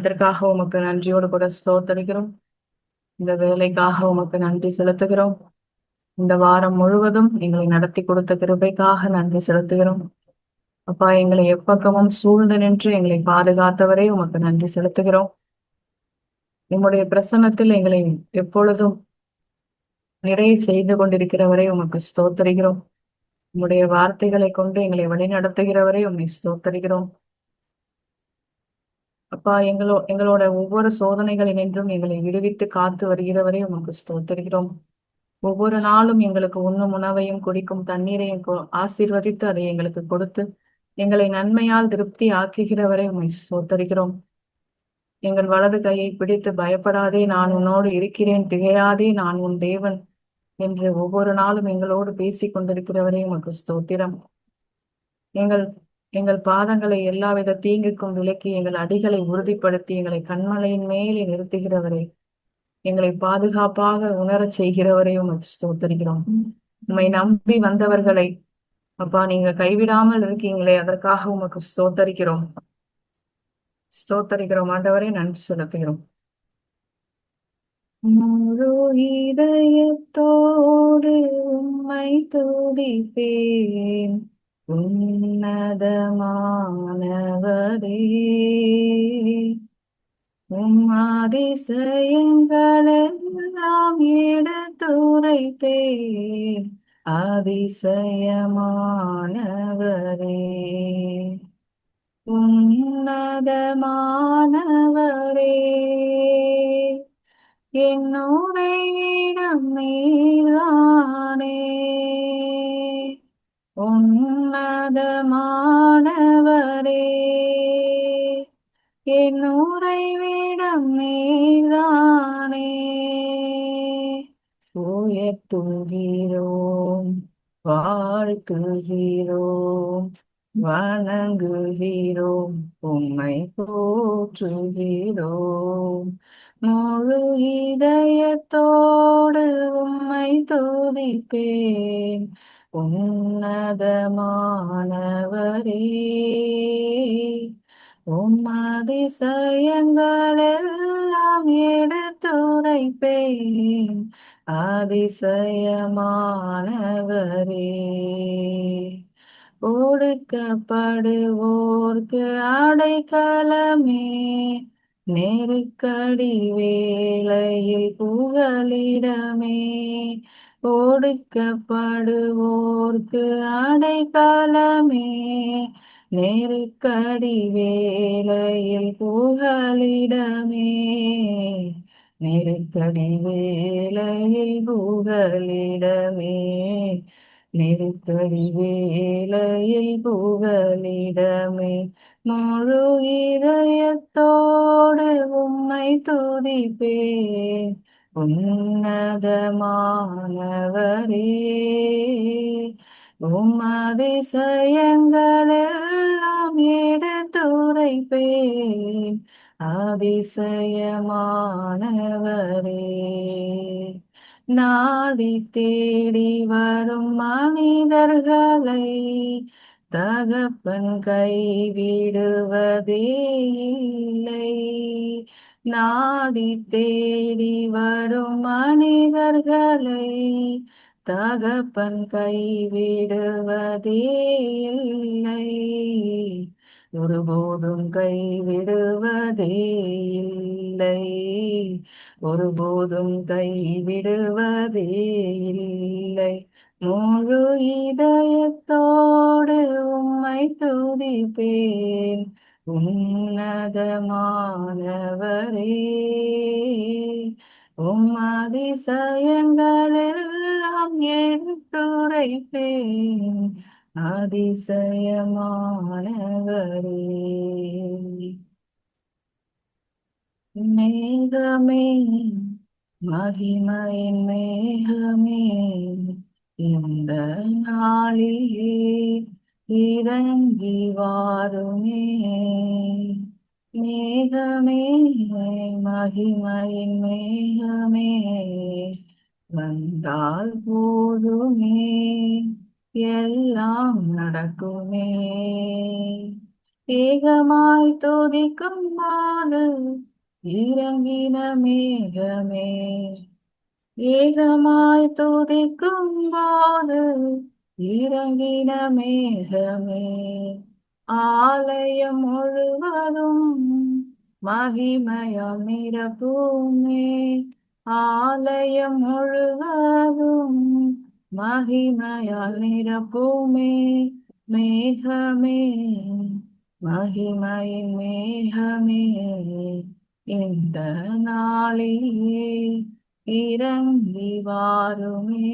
அதற்காக உமக்கு நன்றியோடு கூட ஸ்தோத்தரிக்கிறோம். இந்த வேலைக்காக உமக்கு நன்றி செலுத்துகிறோம். இந்த வாரம் முழுவதும் எங்களை நடத்தி கொடுத்த கிருபைக்காக நன்றி செலுத்துகிறோம். அப்பா, எங்களை எப்பக்கமும் சூழ்ந்து நின்று எங்களை பாதுகாத்தவரே உமக்கு நன்றி செலுத்துகிறோம். உம்முடைய பிரசன்னத்தில் எங்களை எப்பொழுதும் நிறைய செய்து கொண்டிருக்கிறவரே உமக்கு ஸ்தோத்தரிக்கிறோம். உம்முடைய வார்த்தைகளை கொண்டு எங்களை வழிநடத்துகிறவரே உம்மை ஸ்தோத்தரிக்கிறோம். அப்பா, எங்களோட ஒவ்வொரு சோதனைகளினின்றும் எங்களை விடுவித்து காத்து வருகிறவரே உமக்கு ஸ்தோத்தரிக்கிறோம். ஒவ்வொரு நாளும் எங்களுக்கு உண்ணும் உணவையும் குடிக்கும் தண்ணீரையும் ஆசீர்வதித்து அதை எங்களுக்கு கொடுத்து எங்களை நன்மையால் திருப்தி ஆக்குகிறவரை உம்மை ஸ்தோத்தரிக்கிறோம். எங்கள் வலது கையை பிடித்து பயப்படாதே, நான் உன்னோடு இருக்கிறேன், திகையாதே, நான் உன் தேவன் என்று ஒவ்வொரு நாளும் எங்களோடு பேசிக் கொண்டிருக்கிறவரே உமக்கு ஸ்தோத்திரம். எங்கள் எங்கள் பாதங்களை எல்லாவித தீங்குக்கும் விலக்கி எங்கள் அடிகளை உறுதிப்படுத்தி எங்களை கண்மலையின் மேலே நிறுத்துகிறவரே, எங்களை பாதுகாப்பாக உணரச் செய்கிறவரே உமக்கு ஸ்தோத்தரிக்கிறோம். உம்மை நம்பி வந்தவர்களை அப்பா நீங்க கைவிடாமல் இருக்கீங்களே, அதற்காக உமக்கு ஸ்தோத்தரிக்கிறோம். ஸ்தோத்தரிக்கிறோம் ஆண்டவரே, நன்றி செலுத்துகிறோம். முழு இதயத்தோடு உம்மை துதிப்பேன், உன்னதமானவரே. உம் அதிசயங்களெல்லாம் எடுத்துரைப்பேன், அதிசயமானவரே. உன்னதமானவரே, என்னுடைய இடம் நீர்தானே. உன்னதமானவரே, என் உறைவிடம் நீர்தானே. உயர்த்துகிறோம், வாழ்த்துகிறோம், வணங்குகிறோம், உம்மை போற்றுகிறோம். முழு இதயத்தோடு உம்மை துதிப்பேன், உன்னதமானவரே. உம் அதிசயங்களெல்லாம் எடுத்துரைப்பேன், அதிசயமானவரே. ஒடுக்கப்படுவோர்க்கு அடைக்கலமே, நெருக்கடி வேளையில் புகலிடமே. ஒடுக்கப்படுவோர்க்கு அடைக்கலமே, நெருக்கடி வேளையில் புகலிடமே. நெருக்கடி வேளையில் புகலிடமே, நெருக்கடி வேளையில் புகலிடமே. முழு இதயத்தோடு உம்மை துதிப்பேன், உன்னதமானவரே. உம் அதிசயங்களெல்லாம் எடுத்துரைப்பேன், அதிசயமானவரே. நாடி தேடி வரும் மனிதர்களை தகப்பன் கைவிடுவதே இல்லை. நாடி தேடி வரும் மனிதர்களை தகப்பன் கைவிடுவதே இல்லை. ஒருபோதும் கைவிடுவதே இல்லை, ஒருபோதும் கைவிடுவதே இல்லை. முழு இதயத்தோடு உம்மை துதிப்பேன், உன்னதமானவரே. உம் அதிசயங்களெல்லாம் எடுத்துரைப்பேன், அதிசயமானவரே. மேகமே, மகிமையின் மேகமே, இந்த நாளிலே இறங்கி வாருமே. மேகமே, மகிமையின் மேகமே, வந்தால் போதுமே, எல்லாம் நடக்குமே. ஏகமாய் துதிக்கும் போது இறங்கின மேகமே, ஏகமாய் துதிக்கும் போது இறங்கின மேகமே, ஆலயம் முழுவதும் மகிமையால் நிரப்புமே, ஆலயம் முழுவதும் மகிமையால் நிரப்புமே, மேகமே, மகிமையின் மேகமே, இந்த நாளிலே இறங்கி வாருமே,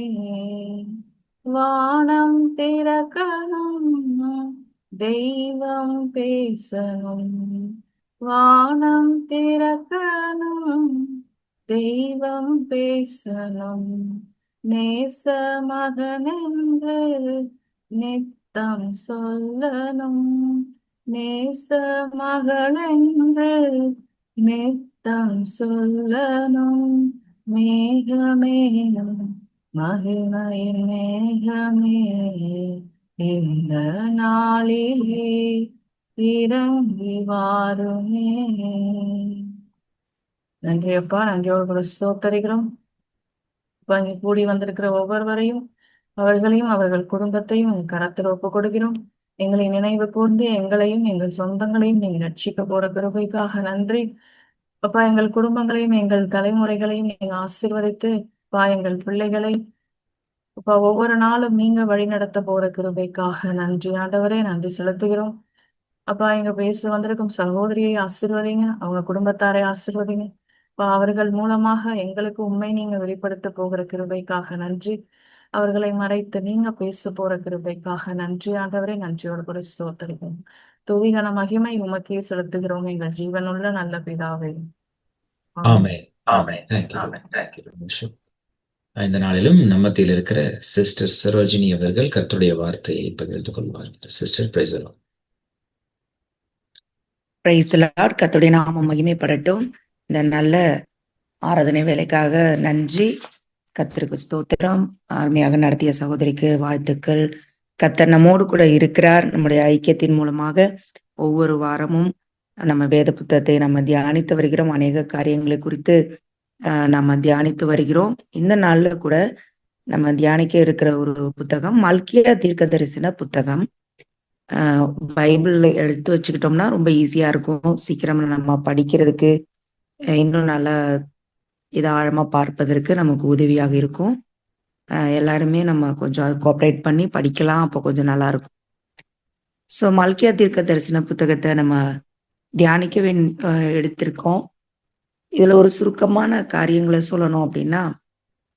வானம் திறக்கணும், தெய்வம் பேசணும், வானம் திறக்கணும், தெய்வம் பேசணும், நேச மகனென்று நித்தம் சொல்லணும், நேச மகளென்று நித்தம் சொல்லணும், மேகமே, மகிமையின் மேகமே, இந்த நாளிலே இறங்கி வாருமே. நன்றி அப்பா, நன்றியோடு கூட ஸ்தோத்தரிக்கிறோம். இப்ப இங்க கூடி வந்திருக்கிற ஒவ்வொருவரையும், அவர்களையும் அவர்கள் குடும்பத்தையும் உங்க கரத்தில் ஒப்பு கொடுக்கிறோம். எங்களை நினைவு கூர்ந்து எங்களையும் எங்கள் சொந்தங்களையும் நீங்க ரட்சிக்க போற கிருபைக்காக நன்றி அப்பா. எங்கள் குடும்பங்களையும் எங்கள் தலைமுறைகளையும் நீங்க ஆசீர்வதித்து அப்பா, எங்கள் பிள்ளைகளை அப்பா ஒவ்வொரு நாளும் நீங்க வழி நடத்த போற கிருபைக்காக நன்றி ஆண்டவரே, நன்றி செலுத்துகிறோம் அப்பா. எங்க பேச வந்திருக்கும் சகோதரியை ஆசீர்வதிங்க, அவங்க குடும்பத்தாரை ஆசீர்வதிங்க அப்பா. அவர்கள் மூலமாக எங்களுக்கு உண்மை நீங்க வெளிப்படுத்த போகிற கிருபைக்காக நன்றி. அவர்களை மறைத்து நீங்க பேச போற கிருபைக்காக நன்றி ஆண்டவரே, நன்றியோடு கூட ஸ்தோத்திரிக்கிறோம். துதிகன மகிமை உமக்கே செலுத்துகிறோம் எங்கள் ஜீவனுள்ள நல்ல பிதாவே. ஆமென். ஆமென். Thank you very much. இந்த நாளிலும் நம்ம மத்தியில் இருக்கிற சிஸ்டர் சரோஜினி அவர்கள் கர்த்தருடைய வார்த்தையை பகிர்ந்து கொள்வார்கள். Sister, praise the Lord. Praise the Lord. கர்த்தருடைய நாமம் மகிமைப்படட்டும். இந்த நல்ல ஆராதனை வேலைக்காக நன்றி. கர்த்தருக்கு ஸ்தோத்திரம். அருமையாக நடத்திய சகோதரிக்கு வாழ்த்துக்கள். கர்த்தர் நம்மோடு கூட இருக்கிறார். நம்முடைய ஐக்கியத்தின் மூலமாக ஒவ்வொரு வாரமும் நம்ம வேத புத்தகத்தை நம்ம தியானித்து வருகிறோம். அநேக காரியங்களை குறித்து நம்ம தியானித்து வருகிறோம். இந்த நாள்ல கூட நம்ம தியானிக்க இருக்கிற ஒரு புத்தகம் மல்கியா தீர்க்க தரிசன புத்தகம். பைபிள் எடுத்து வச்சுக்கிட்டோம்னா ரொம்ப ஈஸியா இருக்கும். சீக்கிரம் நம்ம படிக்கிறதுக்கு இன்னும் நல்லா இதை ஆழமா பார்ப்பதற்கு நமக்கு உதவியாக இருக்கும். எல்லாருமே நம்ம கொஞ்சம் கோஆப்ரேட் பண்ணி படிக்கலாம், அப்போ கொஞ்சம் நல்லா இருக்கும். ஸோ மல்கியா தீர்க்க தரிசன புத்தகத்தை நம்ம தியானிக்க எடுத்திருக்கோம். இதுல ஒரு சுருக்கமான காரியங்களை சொல்லணும் அப்படின்னா,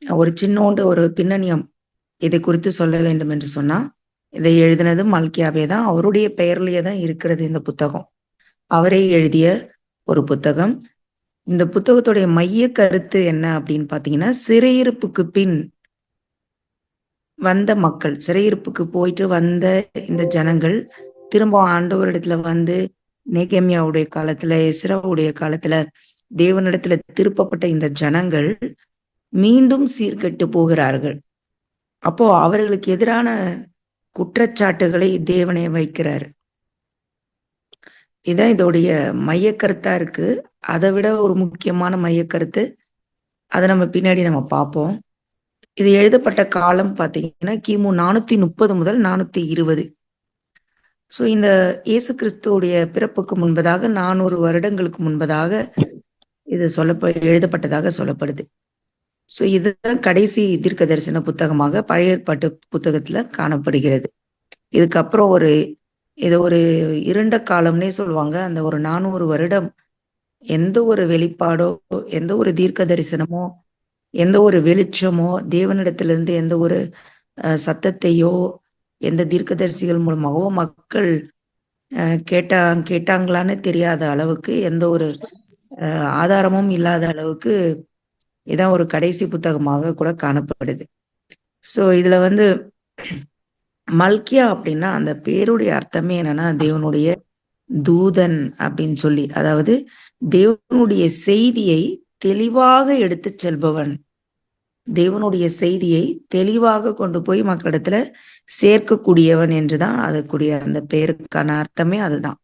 ஒரு சின்னோண்டு ஒரு பின்னணியம் இதை குறித்து சொல்ல வேண்டும் என்று சொன்னா, இதை எழுதினது மல்கியாவே தான். அவருடைய பெயர்லயே தான் இருக்கிறது இந்த புத்தகம். அவரே எழுதிய ஒரு புத்தகம். இந்த புத்தகத்துடைய மைய கருத்து என்ன அப்படின்னு பாத்தீங்கன்னா, சிறையிருப்புக்கு பின் வந்த மக்கள், சிறையிருப்புக்கு போயிட்டு வந்த இந்த ஜனங்கள் திரும்ப ஆண்டவரிடத்துல வந்து நேகேமியாவுடைய காலத்துல, எஸ்ராவுடைய காலத்துல தேவனிடத்துல திருப்பப்பட்ட இந்த ஜனங்கள் மீண்டும் சீர்கெட்டு போகிறார்கள். அப்போ அவர்களுக்கு எதிரான குற்றச்சாட்டுகளை தேவனே வைக்கிறார். இதான் இதோடைய மைய கருத்தா இருக்கு. அதை விட ஒரு முக்கியமான மைய கருத்து, அதை நம்ம பின்னாடி நம்ம பார்ப்போம். இது எழுதப்பட்ட காலம் பார்த்தீங்கன்னா கிமு 430 முதல் 420. ஸோ இந்த இயேசு கிறிஸ்துவோடைய பிறப்புக்கு முன்பதாக 400 வருடங்களுக்கு முன்பதாக இது எழுதப்பட்டதாக சொல்லப்படுது. ஸோ இதுதான் கடைசி தீர்க்க தரிசன புத்தகமாக பழைய ஏற்பாட்டு புத்தகத்துல காணப்படுகிறது. இதுக்கப்புறம் இது ஒரு இருண்ட காலம்னே சொல்லுவாங்க. அந்த ஒரு 400 வருடம் எந்த ஒரு வெளிப்பாடோ, எந்த ஒரு தீர்க்க தரிசனமோ, எந்த ஒரு வெளிச்சமோ, தேவனிடத்திலிருந்து எந்த ஒரு சத்தத்தையோ, எந்த தீர்க்கதரிசிகள் மூலமாகவோ மக்கள் கேட்டாங்களான்னு தெரியாத அளவுக்கு, எந்த ஒரு ஆதாரமும் இல்லாத அளவுக்கு இதான் ஒரு கடைசி புத்தகமாக கூட காணப்படுது. ஸோ இதுல வந்து மல்கியா அப்படின்னா அந்த பேருடைய அர்த்தமே என்னன்னா, தேவனுடைய தூதன் அப்படின்னு சொல்லி, அதாவது தேவனுடைய செய்தியை தெளிவாக எடுத்து செல்பவன், தேவனுடைய செய்தியை தெளிவாக கொண்டு போய் மக்களிடத்துல சேர்க்கக்கூடியவன் என்றுதான் அதுக்குரிய அந்த பெயருக்கான அர்த்தமே அதுதான்.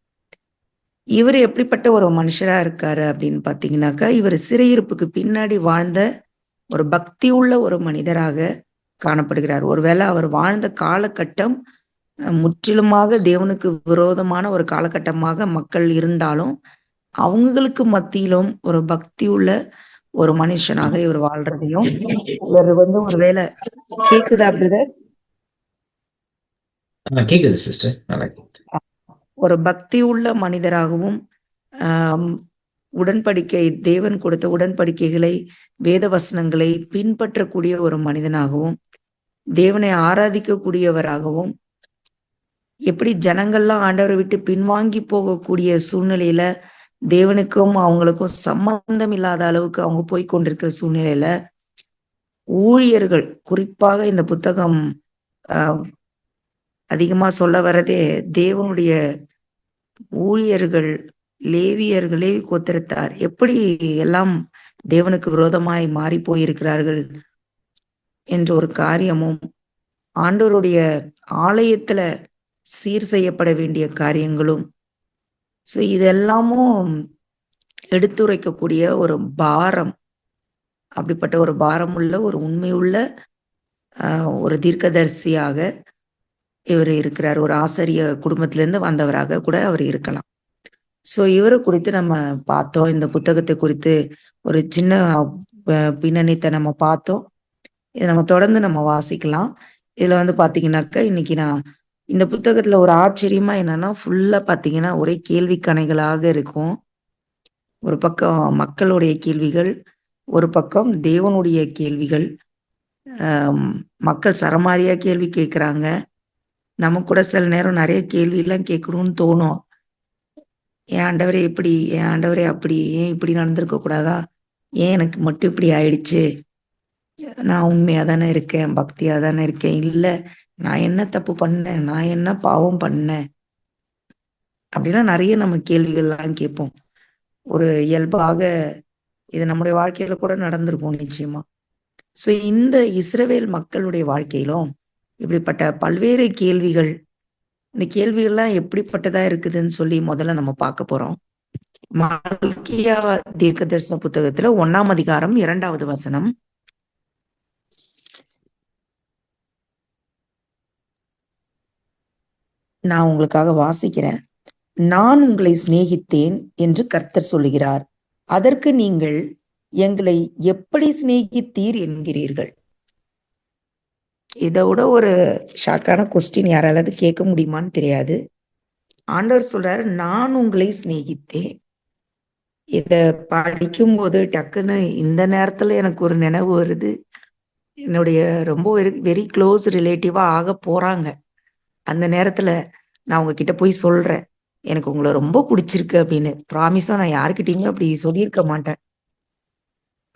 இவர் எப்படிப்பட்ட ஒரு மனுஷரா இருக்காரு அப்படின்னு பாத்தீங்கன்னாக்கா, இவர் சிறையிருப்புக்கு பின்னாடி வாழ்ந்த ஒரு பக்தி உள்ள ஒரு மனிதராக காணப்படுகிறார். ஒருவேளை அவர் வாழ்ந்த காலகட்டம் முற்றிலுமாக தேவனுக்கு விரோதமான ஒரு காலகட்டமாக மக்கள் இருந்தாலும், அவங்களுக்கு மத்தியிலும் ஒரு பக்தி உள்ள ஒரு மனுஷனாக இவர் வாழ்றதையும், இவர் ஒருவேளை கேக்குதா பிரதர்? கேக்குது சிஸ்டர், நல்லா கேக்குது. ஒரு பக்தி உள்ள மனிதராகவும் உடன்படிக்கை, தேவன் கொடுத்த உடன்படிக்கைகளை, வேத வசனங்களை பின்பற்றக்கூடிய ஒரு மனிதனாகவும், தேவனை ஆராதிக்கக்கூடியவராகவும், எப்படி ஜனங்கள்லாம் ஆண்டவரை விட்டு பின்வாங்கி போகக்கூடிய சூழ்நிலையில தேவனுக்கும் அவங்களுக்கும் சம்பந்தம் இல்லாத அளவுக்கு அவங்க போய் கொண்டிருக்கிற சூழ்நிலையில ஊழியர்கள், குறிப்பாக இந்த புத்தகம் அதிகமா சொல்ல வரதே தேவனுடைய ஊழியர்கள், லேவி கோத்திரத்தார் எப்படி எல்லாம் தேவனுக்கு விரோதமாய் மாறி போயிருக்கிறார்கள் என்ற ஒரு காரியமும், ஆண்டவருடைய ஆலயத்துல சீர் செய்யப்பட வேண்டிய காரியங்களும், சோ இதெல்லாமும் எடுத்துரைக்கக்கூடிய ஒரு பாரம், அப்படிப்பட்ட ஒரு பாரம் உள்ள ஒரு உண்மையுள்ள ஒரு தீர்க்கதரிசியாக இவர் இருக்கிறார். ஒரு ஆசிரிய குடும்பத்திலிருந்து வந்தவராக கூட அவர் இருக்கலாம். சோ இவரை குறித்து நம்ம பார்த்தோம். இந்த புத்தகத்தை குறித்து ஒரு சின்ன பின்னணித்தை நம்ம பார்த்தோம். இதை நம்ம தொடர்ந்து நம்ம வாசிக்கலாம். இதுல பாத்தீங்கன்னாக்கா, இன்னைக்கு நான் இந்த புத்தகத்துல ஒரு ஆச்சரியமா என்னன்னா, ஃபுல்லா பாத்தீங்கன்னா ஒரே கேள்வி கணைகளாக இருக்கும். ஒரு பக்கம் மக்களுடைய கேள்விகள், ஒரு பக்கம் தேவனுடைய கேள்விகள். மக்கள் சரமாரியா கேள்வி கேட்கிறாங்க. நமக்கு கூட சில நேரம் நிறைய கேள்வி எல்லாம் கேட்கணும்னு தோணும். என் ஆண்டவரே இப்படி, என் ஆண்டவரே அப்படி, ஏன் இப்படி நடந்திருக்க கூடாதா, ஏன் எனக்கு மட்டும் இப்படி ஆயிடுச்சு, நான் உண்மையா தானே இருக்கேன், பக்தியா தானே இருக்கேன், இல்ல நான் என்ன தப்பு பண்ணேன், நான் என்ன பாவம் பண்ணேன், அப்படிலாம் நிறைய நம்ம கேள்விகள்லாம் கேட்போம். ஒரு இயல்பாக இது நம்முடைய வாழ்க்கையில கூட நடந்திருக்கும் நிச்சயமா. சோ இந்த இஸ்ரவேல் மக்களுடைய வாழ்க்கையிலும் இப்படிப்பட்ட பல்வேறு கேள்விகள், இந்த கேள்விகள்லாம் எப்படிப்பட்டதா இருக்குதுன்னு சொல்லி முதல்ல நம்ம பார்க்க போறோம். மல்கியா தீர்க்கதரிசன புத்தகத்துல 1ஆம் அதிகாரம் 2வது வசனம். நான் உங்களுக்காக வாசிக்கிறேன். நான் உங்களை சிநேகித்தேன் என்று கர்த்தர் சொல்லுகிறார், அதற்கு நீங்கள் எங்களை எப்படி சிநேகித்தீர் என்கிறீர்கள். இதை விட ஒரு ஷாக்கான கொஸ்டின் யாராவது கேட்க முடியுமான்னு தெரியாது. ஆண்டவர் சொல்றாரு, நான் உங்களை சிநேகித்தேன். இத படிக்கும்போது டக்குன்னு இந்த நேரத்துல எனக்கு ஒரு நினைவு வருது. என்னுடைய ரொம்ப வெரி க்ளோஸ் ரிலேட்டிவா ஆக போறாங்க. அந்த நேரத்துல நான் உங்ககிட்ட போய் சொல்றேன், எனக்கு உங்களை ரொம்ப பிடிச்சிருக்கு அப்படின்னு. ப்ராமிஸா நான் யாருக்கிட்டையுமே அப்படி சொல்லியிருக்க மாட்டேன்.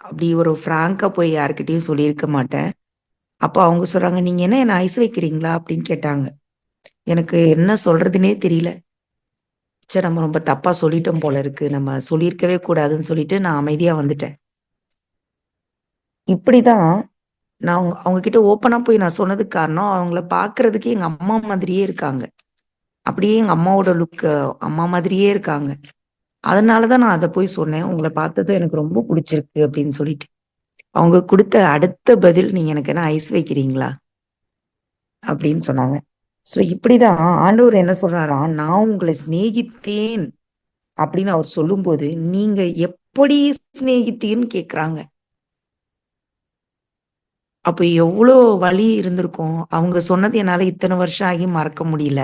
அப்படி ஒரு ஃப்ராங்கா போய் யாருக்கிட்டையும் சொல்லியிருக்க மாட்டேன். அப்போ அவங்க சொல்றாங்க, நீங்க என்ன ஐஸ் வைக்கிறீங்களா அப்படின்னு கேட்டாங்க. எனக்கு என்ன சொல்றதுன்னே தெரியல. சரி, நம்ம ரொம்ப தப்பா சொல்லிட்டோம் போல இருக்கு, நம்ம சொல்லியிருக்கவே கூடாதுன்னு சொல்லிட்டு நான் அமைதியா வந்துட்டேன். இப்படிதான் நான் அவங்க கிட்ட ஓப்பனா போய் நான் சொன்னதுக்கு காரணம், அவங்கள பாக்குறதுக்கு எங்க அம்மா மாதிரியே இருக்காங்க. அப்படியே எங்க அம்மாவோட லுக் அம்மா மாதிரியே இருக்காங்க. அதனாலதான் நான் அதை போய் சொன்னேன், உங்களை பார்த்ததும் எனக்கு ரொம்ப பிடிச்சிருக்கு அப்படின்னு சொல்லிட்டு. அவங்க கொடுத்த அடுத்த பதில், நீங்க எனக்கு என்ன ஐஸ் வைக்கிறீங்களா அப்படின்னு சொன்னாங்க. சோ இப்படிதான் ஆண்டவர் என்ன சொல்றாரா, நான் உங்களை சிநேகித்தேன் அப்படின்னு அவர் சொல்லும்போது, நீங்க எப்படி சிநேகித்தீன்னு கேக்குறாங்க. அப்ப எவ்வளோ வலி இருந்திருக்கும். அவங்க சொன்னது என்னால இத்தனை வருஷம் ஆகி மறக்க முடியல.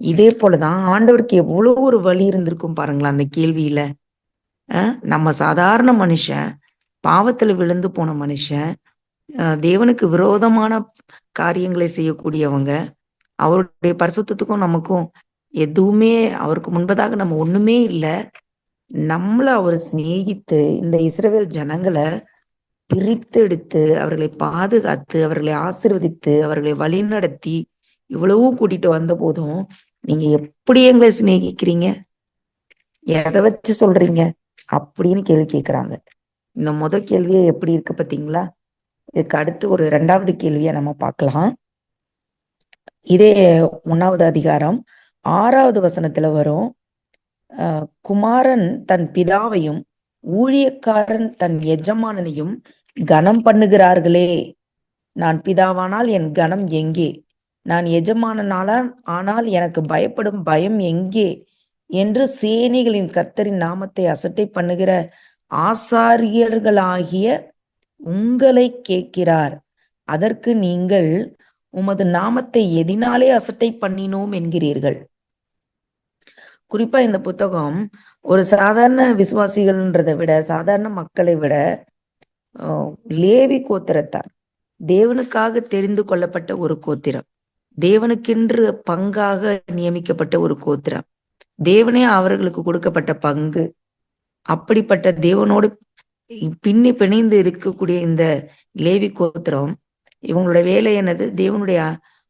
இதே போலதான் ஆண்டவருக்கு எவ்வளவு ஒரு வலி இருந்திருக்கும் பாருங்களா அந்த கேள்வியில. நம்ம சாதாரண மனுஷன், பாவத்துல விழுந்து போன மனுஷன், தேவனுக்கு விரோதமான காரியங்களை செய்யக்கூடியவங்க, அவருடைய பரிசுத்தத்துக்கும் நமக்கும் எதுவுமே, அவருக்கு முன்பதாக நம்ம ஒண்ணுமே இல்லை. நம்மள அவர் சிநேகித்து இந்த இஸ்ரவேல் ஜனங்களை பிரித்தெடுத்து அவர்களை பாதுகாத்து அவர்களை ஆசீர்வதித்து அவர்களை வழிநடத்தி இவ்வளவும் கூட்டிட்டு வந்த போதும், நீங்க எப்படி எங்களை சிநேகிக்கிறீங்க, எதை வச்சு சொல்றீங்க அப்படின்னு கேள்வி கேட்கிறாங்க. இந்த கேள்வியே எப்படி இருக்கு பாத்தீங்களா? இதுக்கு அடுத்து ஒரு 2வது கேள்வியை நம்ம பார்க்கலாம். இதே 1வது அதிகாரம் 6வது வசனத்துல வரும். குமாரன் தன் பிதாவையும் ஊழியக்காரன் தன் எஜமானனையும் கனம் பண்ணுகிறார்களே. நான் பிதாவானால் என் கனம் எங்கே? நான் எஜமானனானால் ஆனால் எனக்கு பயப்படும் பயம் எங்கே என்று சேனைகளின் கர்த்தரின் நாமத்தை அசட்டை பண்ணுகிற ஆசாரியர்களாகிய உங்களை கேட்கிறார். அதற்கு நீங்கள் உமது நாமத்தை எதினாலே அசட்டை பண்ணினோம் என்கிறீர்கள். குறிப்பா இந்த புத்தகம் ஒரு சாதாரண விசுவாசிகள்ன்றதை விட, சாதாரண மக்களை விட, லேவி கோத்திரத்தார், தேவனுக்காக தெரிந்து கொள்ளப்பட்ட ஒரு கோத்திரம், தேவனுக்கென்று பங்காக நியமிக்கப்பட்ட ஒரு கோத்திரம், தேவனே அவர்களுக்கு கொடுக்கப்பட்ட பங்கு. அப்படிப்பட்ட தேவனோடு பிணைந்து இருக்கக்கூடிய இந்த லேவி கோத்திரம், இவங்களுடைய வேலை என்னது? தேவனுடைய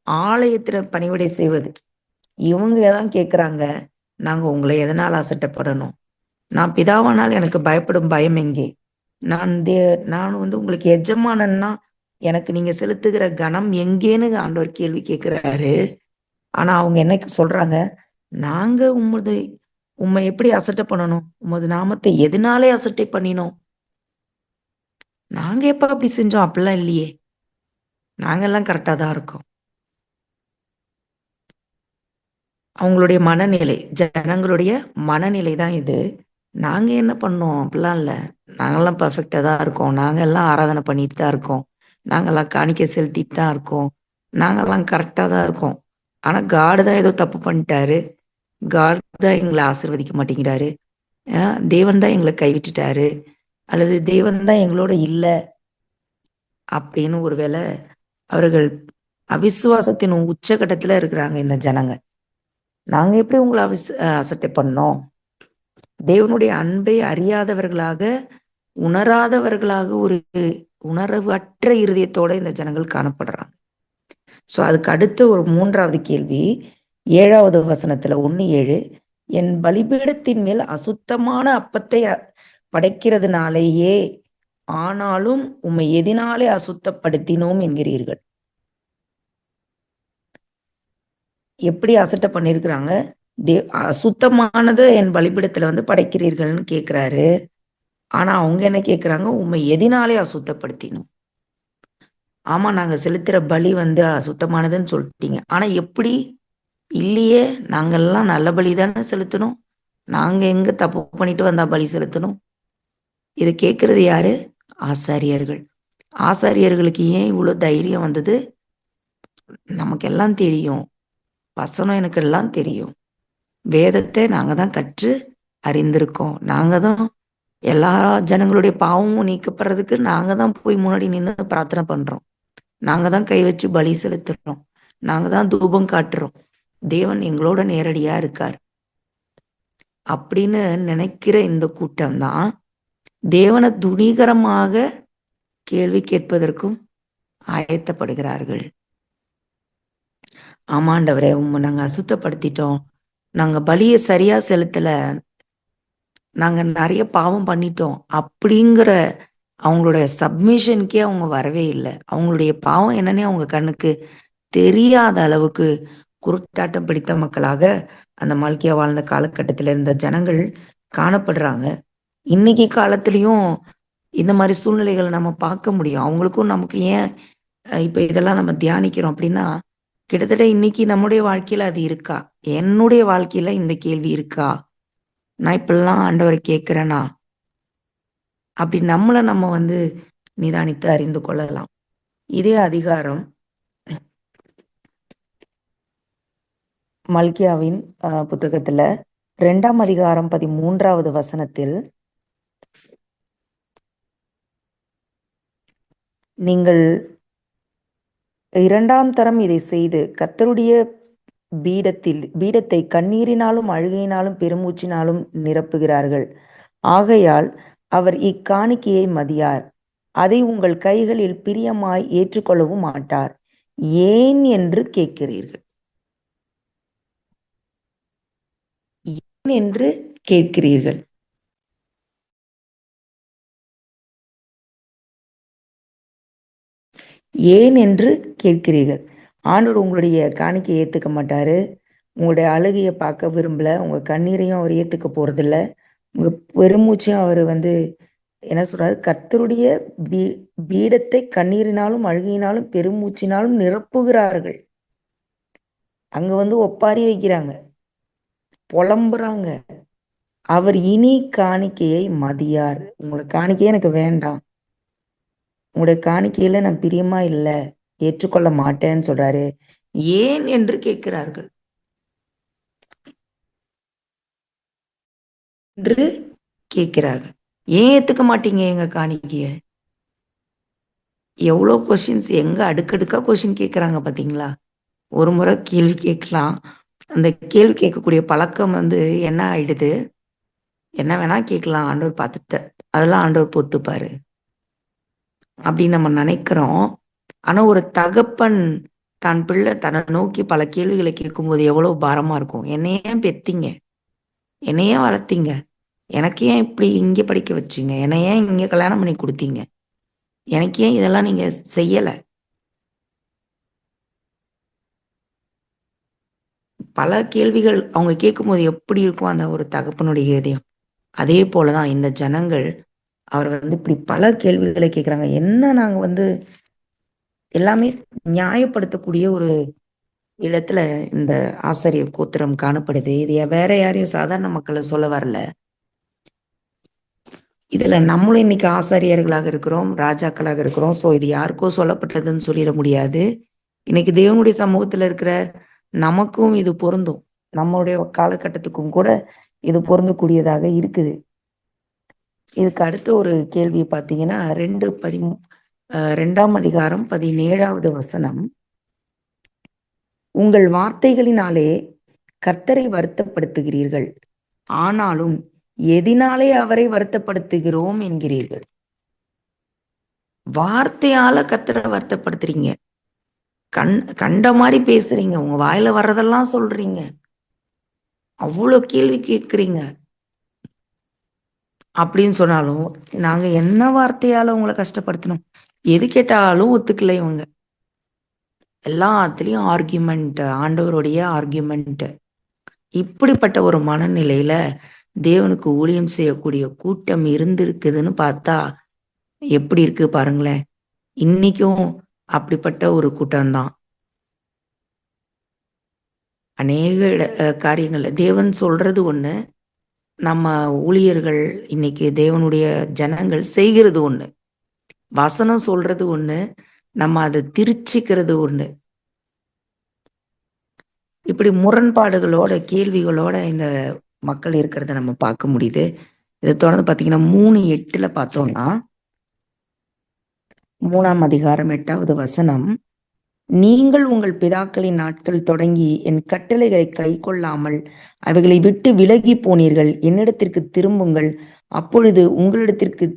ஆலயத்துல பணிவிடை செய்வது. இவங்க தான் கேட்கிறாங்க, நாங்க உங்களை எதனால் அசட்டப்படணும்? நான் பிதாவானால் எனக்கு பயப்படும் பயம் எங்கே? நான் உங்களுக்கு எஜமானன்னா எனக்கு நீங்க செலுத்துகிற கனம் எங்கேன்னு ஆண்டவர் கேள்வி கேட்கிறாரு. ஆனா அவங்க என்ன சொல்றாங்க? நாங்க உம்மை எப்படி அசட்டை பண்ணணும்? உமது நாமத்தை எதனாலே அசட்டை பண்ணினோம்? நாங்க எப்ப அப்படி செஞ்சோம்? அப்படிலாம் இல்லையே, நாங்கெல்லாம் கரெக்டா தான் இருக்கோம். அவங்களுடைய மனநிலை, ஜனங்களுடைய மனநிலை தான் இது. நாங்க என்ன பண்ணோம்? அப்படிலாம் இல்லை, நாங்கெல்லாம் பர்ஃபெக்டா தான் இருக்கோம், நாங்கெல்லாம் ஆராதனை பண்ணிட்டு தான் இருக்கோம், நாங்கெல்லாம் காணிக்கை செலுத்திட்டு தான் இருக்கோம், நாங்கெல்லாம் கரெக்டா தான் இருக்கோம். ஆனா காடு தான் ஏதோ தப்பு பண்ணிட்டாரு, காட் தான் எங்களை ஆசீர்வதிக்க மாட்டேங்கிறாரு, தேவன் தான் எங்களை கைவிட்டுட்டாரு, அல்லது தேவன் தான் எங்களோட இல்லை அப்படின்னு ஒருவேளை அவர்கள் அவிசுவாசத்தின் உச்சகட்டத்துல இருக்கிறாங்க இந்த ஜனங்க. நாங்க எப்படி உங்களை அசட்டை பண்ணோம்? தேவனுடைய அன்பை அறியாதவர்களாக, உணராதவர்களாக, ஒரு உணர்வற்ற இருதயத்தோட இந்த ஜனங்கள் காணப்படுறாங்க. சோ அதுக்கு அடுத்த ஒரு 3வது கேள்வி 7வது வசனத்துல 1:7, என் பலிபீடத்தின் மேல் அசுத்தமான அப்பத்தை படைக்கிறதுனாலேயே ஆனாலும் உம்மை எதினாலே அசுத்தப்படுத்தினோம் என்கிறீர்கள். எப்படி அசட்டை பண்ணிருக்கிறாங்க? அசுத்தமானது என் பலிபீடத்துல படைக்கிறீர்கள்னு கேட்கிறாரு. ஆனா அவங்க என்ன கேட்கிறாங்க? உம்மை எதினாலே அசுத்தப்படுத்தினோம். ஆமா, நாங்க செலுத்துற பலி அசுத்தமானதுன்னு சொல்லிட்டீங்க, ஆனா எப்படி? இல்லையே, நாங்கெல்லாம் நல்ல பலி தானே செலுத்தணும், நாங்க எங்க தப்பு பண்ணிட்டு வந்தா பலி செலுத்தணும்? இதை கேட்கறது யாரு? ஆசாரியர்கள். ஆசாரியர்களுக்கு ஏன் இவ்வளவு தைரியம் வந்தது? நமக்கெல்லாம் தெரியும், வசனம் எனக்கு எல்லாம் தெரியும், வேதத்தை நாங்க தான் கற்று அறிந்திருக்கோம், நாங்க தான் எல்லா ஜனங்களுடைய பாவமும் நீக்கப்படுறதுக்கு நாங்க தான் போய் முன்னாடி நின்று பிரார்த்தனை பண்றோம், நாங்க தான் கை வச்சு பலி செலுத்துறோம், நாங்க தான் தூபம் காட்டுறோம், தேவன் எங்களோட நேரடியா இருக்கார் அப்படின்னு நினைக்கிற இந்த கூட்டம் தான் தேவனை துணிகரமாக கேள்வி கேட்பதற்கும் ஆயத்தப்படுகிறார்கள். ஆமாண்டவரே, உண்மை நாங்க அசுத்தப்படுத்திட்டோம், நாங்க பலியை சரியா செலுத்தல, நாங்க நிறைய பாவம் பண்ணிட்டோம் அப்படிங்கிற அவங்களோட சப்மிஷனுக்கே அவங்க வரவே இல்லை. அவங்களுடைய பாவம் என்னன்னே அவங்க கண்ணுக்கு தெரியாத அளவுக்கு குருட்டாட்டம் பிடித்த மக்களாக அந்த மல்கியா வாழ்ந்த காலகட்டத்துல இருந்த ஜனங்கள் காணப்படுறாங்க. இன்னைக்கு காலத்திலயும் இந்த மாதிரி சூழ்நிலைகளை நம்ம பார்க்க முடியும். அவங்களுக்கும் நமக்கு ஏன் இப்ப இதெல்லாம் நம்ம தியானிக்கிறோம் அப்படின்னா, கிட்டத்தட்ட இன்னைக்கு நம்முடைய வாழ்க்கையில அது இருக்கா? என்னுடைய வாழ்க்கையில இந்த கேள்வி இருக்கா? நான் இப்பெல்லாம் ஆண்டவரை கேட்கிறேனா? அப்படி நம்மளை நம்ம நிதானித்து அறிந்து கொள்ளலாம். இதே அதிகாரம் மல்கியாவின் புத்தகத்துல 2ஆம் அதிகாரம் 13வது வசனத்தில், நீங்கள் 2ஆம் தரம் இதை செய்து கர்த்தருடைய பீடத்தை கண்ணீரினாலும் அழுகையினாலும் பெருமூச்சினாலும் நிரப்புகிறார்கள், ஆகையால் அவர் இக்காணிக்கையை மதியார், அதை உங்கள் கைகளில் பிரியமாய் ஏற்றுக்கொள்ளவும் மாட்டார், ஏன் என்று கேட்கிறீர்கள். ஏன் என்று கேட்கிறீர்கள். ஏன் என்று கேட்கிறீர்கள். ஆண்டவர் உங்களுடைய காணிக்கையை ஏத்துக்க மாட்டாரு, உங்களுடைய அழுகையை பார்க்க விரும்பல, உங்க கண்ணீரையும் அவர் ஏத்துக்க போறதில்ல, உங்க பெருமூச்சையும் அவர் என்ன சொல்றாரு, கர்த்தருடைய பீடத்தை கண்ணீரினாலும் அழுகையினாலும் பெருமூச்சினாலும் நிரப்புகிறார்கள். அங்க ஒப்பாரி வைக்கிறாங்க, புலம்புறாங்க. அவர் இனி காணிக்கையை மதியார். உங்களோட காணிக்கையே எனக்கு வேண்டாம், உங்களுடைய காணிக்கையில நான் பிரியமா இல்லை, ஏற்றுக்கொள்ள மாட்டேன்னு சொல்றாரு. ஏன் என்று கேட்கிறார்கள் என்று கேட்கிறார்கள். ஏன் ஏத்துக்க மாட்டீங்க எங்க காணிக்கைய? எவ்வளோ கொஸ்டின்ஸ், எங்க அடுக்கடுக்கா கொஸ்டின் கேட்கறாங்க பாத்தீங்களா? ஒரு முறை கேள்வி கேட்கலாம், அந்த கேள்வி கேட்கக்கூடிய பழக்கம் என்ன ஆயிடுது, என்ன வேணா கேட்கலாம் ஆண்டவர் பார்த்துட்டு, அதெல்லாம் ஆண்டவர் பொறுத்துப்பாரு அப்படின்னு நம்ம நினைக்கிறோம். ஆனா ஒரு தகப்பன் தான் பிள்ளை தன்னை நோக்கி பல கேள்விகளை கேட்கும்போது எவ்வளவு பாரமா இருக்கும். என்னைய ஏன் பெத்தீங்க, என்னைய ஏன் வளர்த்தீங்க, எனக்கு ஏன் இப்படி இங்க படிக்க வச்சீங்க, என்னை ஏன் இங்க கல்யாணம் பண்ணி கொடுத்தீங்க, எனக்கு ஏன் இதெல்லாம் நீங்க செய்யல? பல கேள்விகள் அவங்க கேட்கும்போது எப்படி இருக்கும் அந்த ஒரு தகப்பனுடைய இதயம். அதே போலதான் இந்த ஜனங்கள் அவர் இப்படி பல கேள்விகளை கேட்கிறாங்க. என்ன நாங்க எல்லாமே நியாயப்படுத்தக்கூடிய ஒரு இடத்துல இந்த ஆசாரிய கோத்திரம் காணப்படுது. இது வேற யாரையும் சாதாரண மக்களை சொல்ல வரல. இதுல நம்மளும் இன்னைக்கு ஆசாரியர்களாக இருக்கிறோம், ராஜாக்களாக இருக்கிறோம். சோ இது யாருக்கோ சொல்லப்பட்டதுன்னு சொல்லிட முடியாது. இன்னைக்கு தேவனுடைய சமூகத்துல இருக்கிற நமக்கும் இது பொருந்தும், நம்மளுடைய காலகட்டத்துக்கும் கூட இது பொருந்தக்கூடியதாக இருக்குது. இதுக்கு அடுத்த ஒரு கேள்வி பாத்தீங்கன்னா 2ஆம் அதிகாரம் 17வது வசனம். உங்கள் வார்த்தைகளினாலே கர்த்தரை வருத்தப்படுத்துகிறீர்கள், ஆனாலும் எதினாலே அவரை வருத்தப்படுத்துகிறோம் என்கிறீர்கள். வார்த்தையால கர்த்தரை வருத்தப்படுத்துறீங்க, கண்ட மாதிரி பேசுறீங்க, உங்க வாயில வர்றதெல்லாம் சொல்றீங்க, அவ்வளவு கேள்வி கேட்கிறீங்க. அப்படின்னு சொன்னாலும் நாங்க என்ன வார்த்தையால உங்களை கஷ்டப்படுத்தணும்? எது கேட்டாலும் ஒத்துக்கல இவங்க. எல்லாத்துலயும் ஆர்கியூமெண்ட், ஆண்டவருடைய ஆர்கியூமெண்ட். இப்படிப்பட்ட ஒரு மனநிலையில தேவனுக்கு ஊழியம் செய்யக்கூடிய கூட்டம் இருந்திருக்குதுன்னு பார்த்தா எப்படி இருக்கு பாருங்களேன். இன்னைக்கும் அப்படிப்பட்ட ஒரு கூட்டம்தான். அநேக காரியங்கள்ல தேவன் சொல்றது ஒண்ணு, நம்ம ஊழியர்கள் இன்னைக்கு தேவனுடைய ஜனங்கள் செய்கிறது ஒண்ணு. வசனம் சொல்றது ஒண்ணு, நம்ம அதை திருச்சிக்கிறது ஒண்ணு. இப்படி முரண்பாடுகளோட கேள்விகளோட இந்த மக்கள் இருக்கிறத நம்ம பார்க்க முடியுது. இதை தொடர்ந்து பார்த்தீங்கன்னா 3:8 பார்த்தோம்னா, 3ஆம் அதிகாரம் 8வது வசனம். நீங்கள் உங்கள் பிதாக்களின் நாட்கள் தொடங்கி என் கட்டளைகளை கை கொள்ளாமல் அவைகளை விட்டு விலகி போனீர்கள். என்னிடத்திற்கு திரும்புங்கள், அப்பொழுது உங்களிடத்திற்கு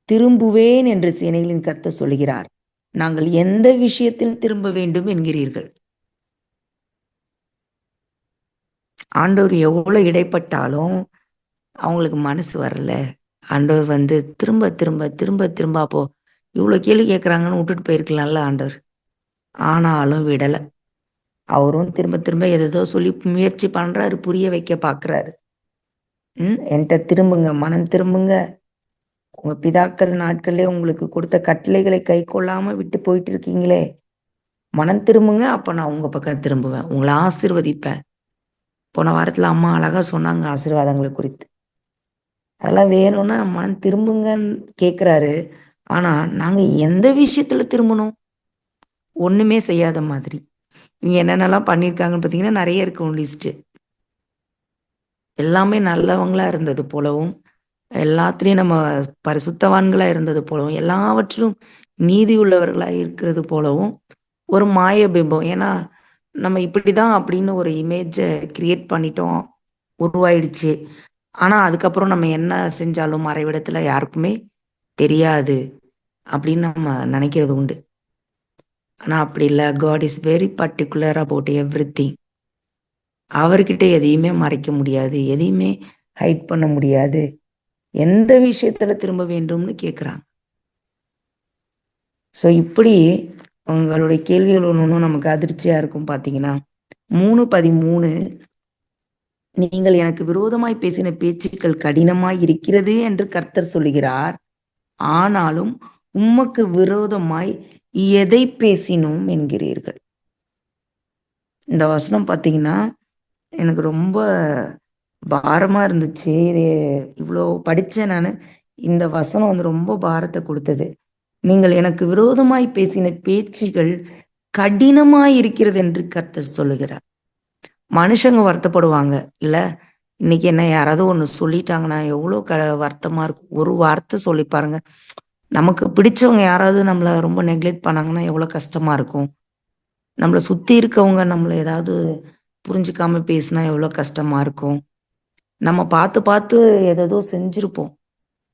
திரும்புவேன் என்று சேனைகளின் கர்த்தர் சொல்கிறார். நாங்கள் எந்த விஷயத்தில் திரும்ப வேண்டும் என்கிறீர்கள்? ஆண்டவர் எவ்வளவு இடைப்பட்டாலும் அவங்களுக்கு மனசு வரல. ஆண்டவர் திரும்ப திரும்ப திரும்ப திரும்ப, அப்போ இவ்வளவு கேள்வி கேட்கறாங்கன்னு விட்டுட்டு போயிருக்கலாம்ல ஆண்டவர். ஆனாலும் விடல. அவரும் திரும்ப திரும்ப எதோ சொல்லி முயற்சி பண்றாரு, புரிய வைக்க பாக்குறாரு. என்கிட்ட திரும்புங்க, மனம் திரும்புங்க, உங்க பிதாக்கள் நாட்களே உங்களுக்கு கொடுத்த கட்டளைகளை கை கொள்ளாம விட்டு போயிட்டு இருக்கீங்களே, மனம் திரும்புங்க, அப்ப நான் உங்க பக்கம் திரும்புவேன், உங்களை ஆசீர்வதிப்பேன். போன வாரத்துல அம்மா அழகா சொன்னாங்க ஆசீர்வாதங்களை குறித்து. அதெல்லாம் வேணும்னா மனம் திரும்புங்கன்னு கேட்கிறாரு. ஆனா நாங்க எந்த விஷயத்துல திரும்பணும்? ஒண்ணுமே செய்யாத மாதிரி. இவங்க என்னென்னலாம் பண்ணியிருக்காங்கன்னு பார்த்தீங்கன்னா நிறைய இருக்கும் லிஸ்ட். எல்லாமே நல்லவங்களா இருந்தது போலவும், எல்லாத்துலேயும் நம்ம பரிசுத்தவான்களா இருந்தது போலவும், எல்லாவற்றிலும் நீதி உள்ளவர்களா இருக்கிறது போலவும் ஒரு மாய பிம்பம். ஏன்னா நம்ம இப்படிதான் அப்படின்னு ஒரு இமேஜை கிரியேட் பண்ணிட்டோம், உருவாயிடுச்சு. ஆனா அதுக்கப்புறம் நம்ம என்ன செஞ்சாலும் மறைவிடத்துல யாருக்குமே தெரியாது அப்படின்னு நம்ம நினைக்கிறது உண்டு. ஆனா அப்படி இல்லை. God is very particular about everything. அவர்கிட்ட எதையுமே மறைக்க முடியாது, எதையுமே ஹைட் பண்ண முடியாது. எந்த விஷயத்துல திரும்ப வேண்டும்னு கேட்குறாங்க. ஸோ இப்படி உங்களுடைய கேள்விகள் ஒன்று நமக்கு அதிர்ச்சியா இருக்கும். பார்த்தீங்கன்னா 3:13 நீங்கள் எனக்கு விரோதமாய் பேசின பேச்சுக்கள் கடினமாய் இருக்கிறது என்று கர்த்தர் சொல்லுகிறார். ஆனாலும் உமக்கு விரோதமாய் எதை பேசினோம் என்கிறீர்கள். இந்த வசனம் பார்த்தீங்கன்னா எனக்கு ரொம்ப பாரமா இருந்துச்சு. இது இவ்வளோ படிச்சேன் நான். இந்த வசனம் வந்து ரொம்ப பாரத்தை கொடுத்தது. நீங்கள் எனக்கு விரோதமாய் பேசின பேச்சுகள் கடினமாய் இருக்கிறது என்று கர்த்தர் சொல்லுகிறார். மனுஷங்க வருத்தப்படுவாங்க இல்ல, இன்னைக்கு என்ன யாராவது ஒண்ணு சொல்லிட்டாங்கன்னா எவ்வளவு வருத்தமா இருக்கும். ஒரு வார்த்தை சொல்லி பாருங்க, நமக்கு பிடிச்சவங்க யாராவது நம்மள ரொம்ப நெக்லெக்ட் பண்ணாங்கன்னா எவ்வளவு கஷ்டமா இருக்கும். நம்மளை சுத்தி இருக்கவங்க நம்மள ஏதாவது புரிஞ்சுக்காம பேசினா எவ்வளவு கஷ்டமா இருக்கும். நம்ம பார்த்து பார்த்து எதோ செஞ்சிருப்போம்,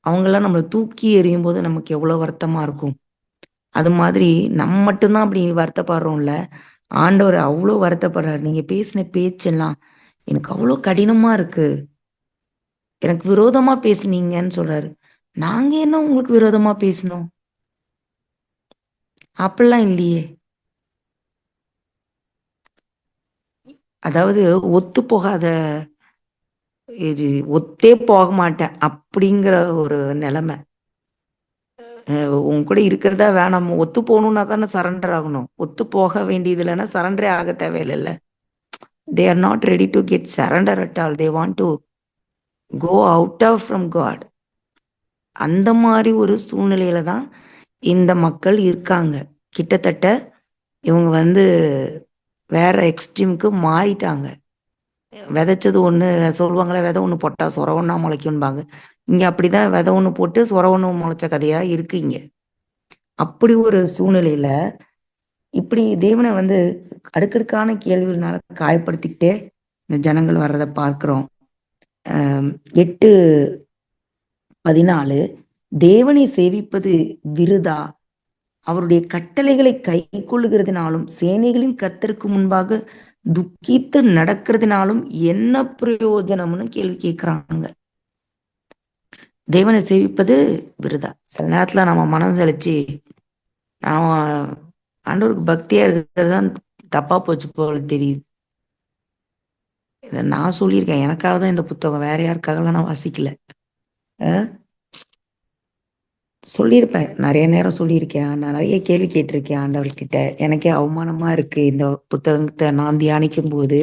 அவங்கெல்லாம் நம்மளை தூக்கி எறியும் போது நமக்கு எவ்வளவு வருத்தமா இருக்கும். அது மாதிரி நம்ம மட்டும்தான் அப்படி வருத்தப்படுறோம்ல, ஆண்டவர் அவ்வளோ வருத்தப்படுறாரு. நீங்க பேசின பேச்செல்லாம் எனக்கு அவ்வளோ கடினமா இருக்கு, எனக்கு விரோதமா பேசுனீங்கன்னு சொல்றாரு. நாங்க என்ன உங்களுக்கு விரோதமா பேசணும்? அப்படிலாம் இல்லையே. அதாவது ஒத்து போகாத, இது ஒத்தே போக மாட்டேன் அப்படிங்கிற ஒரு நிலைமை. உங்க கூட இருக்கிறதா வேணாம், ஒத்து போகணும்னா தானே சரண்டர் ஆகணும். ஒத்து போக வேண்டியது இல்லைன்னா சரண்டரே ஆக தேவையில்லை. they are not ready to get surrender at all. they want to go out of from God. அந்த மாதிரி ஒரு சூழ்நிலையில தான் இந்த மக்கள் இருக்காங்க. கிட்டத்தட்ட இவங்க வந்து வேற எக்ஸ்ட்ரீமுக்கு மாறிட்டாங்க. விதைச்சது ஒண்ணு சொல்லுவாங்களே, விதை ஒண்ணு போட்டா சொர ஒண்ணா முளைக்கும்பாங்க. இங்க அப்படிதான் விதை ஒண்ணு போட்டு சொர ஒண்ணு முளைச்ச கதையா இருக்கு இங்க. அப்படி ஒரு சூழ்நிலையில இப்படி தேவனை வந்து அடுக்கடுக்கான கேள்விகள்னால காயப்படுத்திக்கிட்டே இந்த ஜனங்கள் வர்றதை பார்க்கிறோம். 8:14 தேவனை சேவிப்பது விருதா, அவருடைய கட்டளைகளை கை கொள்ளுகிறதுனாலும் சேனைகளின் கர்த்தருக்கு முன்பாக துக்கித்து நடக்கிறதுனாலும் என்ன பிரயோஜனம்னு கேள்வி கேட்கிறாங்க. தேவனை சேவிப்பது விருதா. சில நேரத்துல நம்ம மனம் செழிச்சு நாம ஆண்டவருக்கு பக்தியா இருக்கிறது தான் தப்பா போச்சு போல தெரியுது. நான் சொல்லியிருக்கேன், எனக்காக தான் இந்த புத்தகம், வேற யாருக்காகலாம் நான் வாசிக்கல. சொல்லியிருப்பேன், நிறைய நேரம் சொல்லியிருக்கேன். நான் நிறைய கேள்வி கேட்டிருக்கேன் ஆண்டவர்கிட்ட. எனக்கே அவமானமா இருக்கு இந்த புத்தகத்தை நான் தியானிக்கும் போது.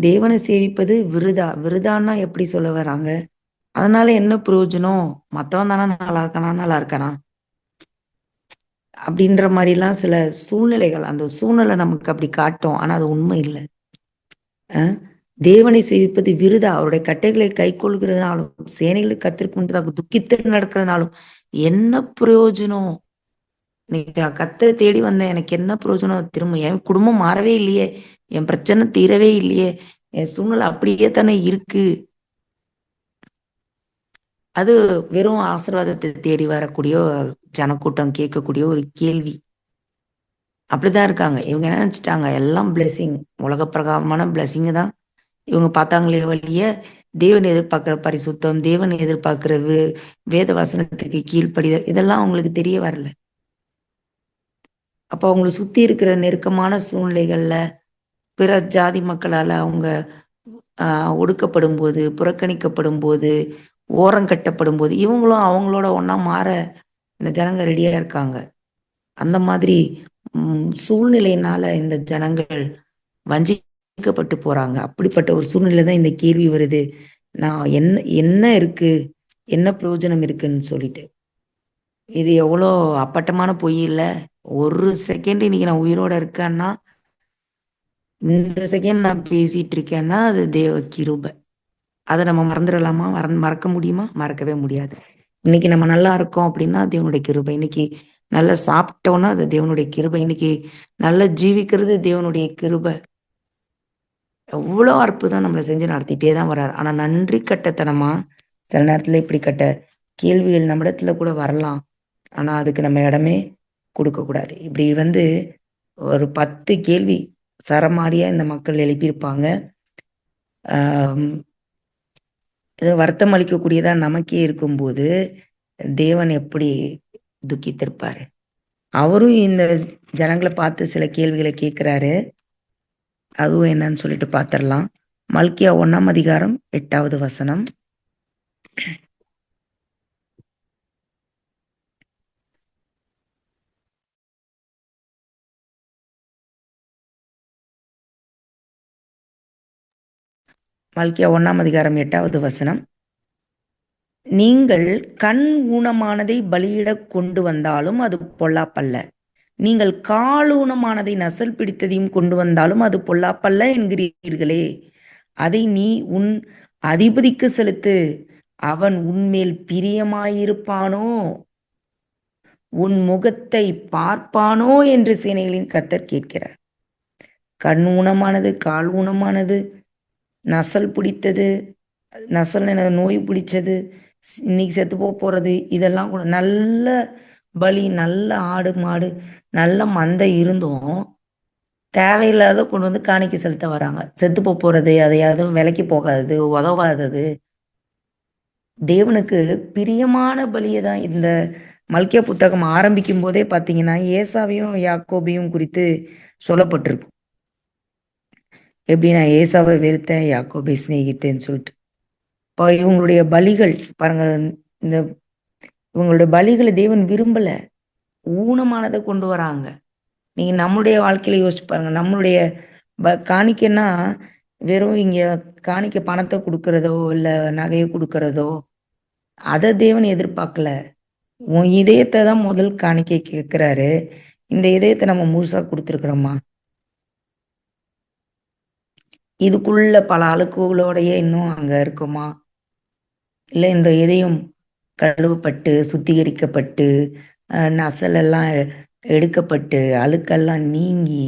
தேவனை சேவிப்பது விருதா. விருதான்னா எப்படி சொல்ல வராங்க? அதனால என்ன பிரயோஜனம்? மத்தவன் தானே நல்லா இருக்கானா, நல்லா இருக்கானா அப்படின்ற மாதிரி எல்லாம் சில சூழ்நிலைகள், அந்த சூழ்நிலை நமக்கு அப்படி காட்டும். ஆனா அது உண்மை இல்லை. தேவனை சேவிப்பது விருதா, அவருடைய கட்டைகளை கை கொள்கிறதுனாலும் சேனைகளுக்கு கத்திற்கு முன்பதாக துக்கித்து நடக்கிறதுனாலும் என்ன பிரயோஜனம்? இன்னைக்கு நான் கத்தரை தேடி வந்தேன், எனக்கு என்ன பிரயோஜனம்? திரும்ப என் குடும்பம் மாறவே இல்லையே, என் பிரச்சனை தீரவே இல்லையே, என் சூழ்நிலை அப்படியே தானே இருக்கு. அது வெறும் ஆசீர்வாதத்தை தேடி வரக்கூடிய ஜனக்கூட்டம் கேட்கக்கூடிய ஒரு கேள்வி. அப்படிதான் இருக்காங்க. இவங்க என்ன நினைச்சிட்டாங்க, எல்லாம் பிளெஸிங், உலக பிரகாரமான பிளெஸிங் தான் இவங்க பார்த்தாங்களே வழிய தேவன் எதிர்பார்க்கிற பரிசுத்தம், தேவன் எதிர்பார்க்கிற வேத வசனத்துக்கு கீழ்ப்படிதல், இதெல்லாம் அவங்களுக்கு தெரிய வரல. அப்போ அவங்களை சுத்தி இருக்கிற நெருக்கமான சூழ்நிலைகள்ல பிற ஜாதி மக்களால அவங்க ஒடுக்கப்படும் போது, புறக்கணிக்கப்படும் போது, ஓரம் கட்டப்படும் போது இவங்களும் அவங்களோட ஒன்னா மாற இந்த ஜனங்க ரெடியா இருக்காங்க. அந்த மாதிரி சூழ்நிலையினால இந்த ஜனங்கள் வஞ்சிக்கப்பட்டு போறாங்க. அப்படிப்பட்ட ஒரு சூழ்நிலை தான் இந்த கேள்வி வருது. நான் என்ன இருக்கு, என்ன பிரயோஜனம் இருக்குன்னு சொல்லிட்டு. இது எவ்வளோ அப்பட்டமான பொய் இல்ல? ஒரு செகண்ட் இன்னைக்கு நான் உயிரோட இருக்கேன்னா, இந்த செகண்ட் நான் பேசிட்டு இருக்கேன்னா அது தேவ கிருபை. அதை நம்ம மறந்துடலாமா? மறக்க முடியுமா? மறக்கவே முடியாது. இன்னைக்கு நம்ம நல்லா இருக்கோம் அப்படின்னா தேவனுடைய கிருபை. இன்னைக்கு நல்லா சாப்பிட்டோம்னா அது தேவனுடைய கிருபை. இன்னைக்கு நல்லா ஜீவிக்கிறது தேவனுடைய கிருபை. எவ்வளோ அற்புதம் நம்மளை செஞ்சு நடத்திட்டே தான் வர்றாரு. ஆனா நன்றி கட்டத்தனமா சில நேரத்துல இப்படிப்பட்ட கேள்விகள் நம்ம இடத்துல கூட வரலாம். ஆனா அதுக்கு நம்ம இடமே கொடுக்க கூடாது. இப்படி வந்து ஒரு 10 கேள்வி சரமாரியா இந்த மக்கள் எழுப்பியிருப்பாங்க. இது வருத்தம் அளிக்கக்கூடியதா நமக்கே இருக்கும்போது தேவன் எப்படி துக்கித்திருப்பாரு? அவரும் இந்த ஜனங்களை பார்த்து சில கேள்விகளை கேட்கிறாரு. அதுவும் என்னன்னு சொல்லிட்டு பார்த்திடலாம். மல்கியா 1ஆம் அதிகாரம் 8வது வசனம். மல்கியா 1ஆம் அதிகாரம் 8வது வசனம். நீங்கள் கண் ஊனமானதை பலியிடக் கொண்டு வந்தாலும் அது பொல்லாப்பல்ல, நீங்கள் கால் ஊனமானதை நசல் பிடித்ததையும் கொண்டு வந்தாலும் அது பொல்லாப்பல்ல என்கிறீர்களே, அதை நீ உன் அதிபதிக்கு செலுத்து, அவன் உன்மேல் பிரியமாயிருப்பானோ, உன் முகத்தை பார்ப்பானோ என்று சேனைகளின் கர்த்தர் கேட்கிறார். கண் ஊனமானது, கால் ஊனமானது, நசல் பிடித்தது, நசல் நோய் பிடிச்சது, இன்னைக்கு செத்து போறது, இதெல்லாம் கூட நல்ல பலி, நல்ல ஆடு மாடு, நல்ல மந்தை இருந்தும் தேவையில்லாத கொண்டு வந்து காணிக்கை செலுத்த வராங்க. செத்து போறது, அதையாவது விலைக்கு போகாதது, உதவாதது, தேவனுக்கு பிரியமான பலியை தான். இந்த மல்கியா புத்தகம் ஆரம்பிக்கும் போதே பார்த்தீங்கன்னா ஏசாவையும் யாக்கோபையும் குறித்து சொல்லப்பட்டிருக்கும். எப்படி நான் ஏசாவை வெறுத்தேன், யாக்கோபை சிநேகித்தேன்னு சொல்லிட்டு. இப்போ இவங்களுடைய பலிகள் பாருங்க, இந்த இவங்களுடைய பலிகளை தேவன் விரும்பல, ஊனமானதை கொண்டு வராங்க. நீங்க நம்மளுடைய வாழ்க்கையில யோசிச்சு பாருங்க. நம்மளுடைய காணிக்கைன்னா வெறும் இங்க காணிக்கை பணத்தை கொடுக்கறதோ இல்ல நகையை கொடுக்கறதோ அதை தேவன் எதிர்பார்க்கல. உன் இதயத்தை தான் முதல் காணிக்கை கேட்கிறாரு. இந்த இதயத்தை நம்ம முழுசா கொடுத்துருக்குறோமா? இதுக்குள்ள பல அழுக்குகளோடையே இன்னும் அங்க இருக்குமா? இல்ல இந்த இதயம் கழுவப்பட்டு சுத்திகரிக்கப்பட்டு நசலெல்லாம் எடுக்கப்பட்டு அழுக்கெல்லாம் நீங்கி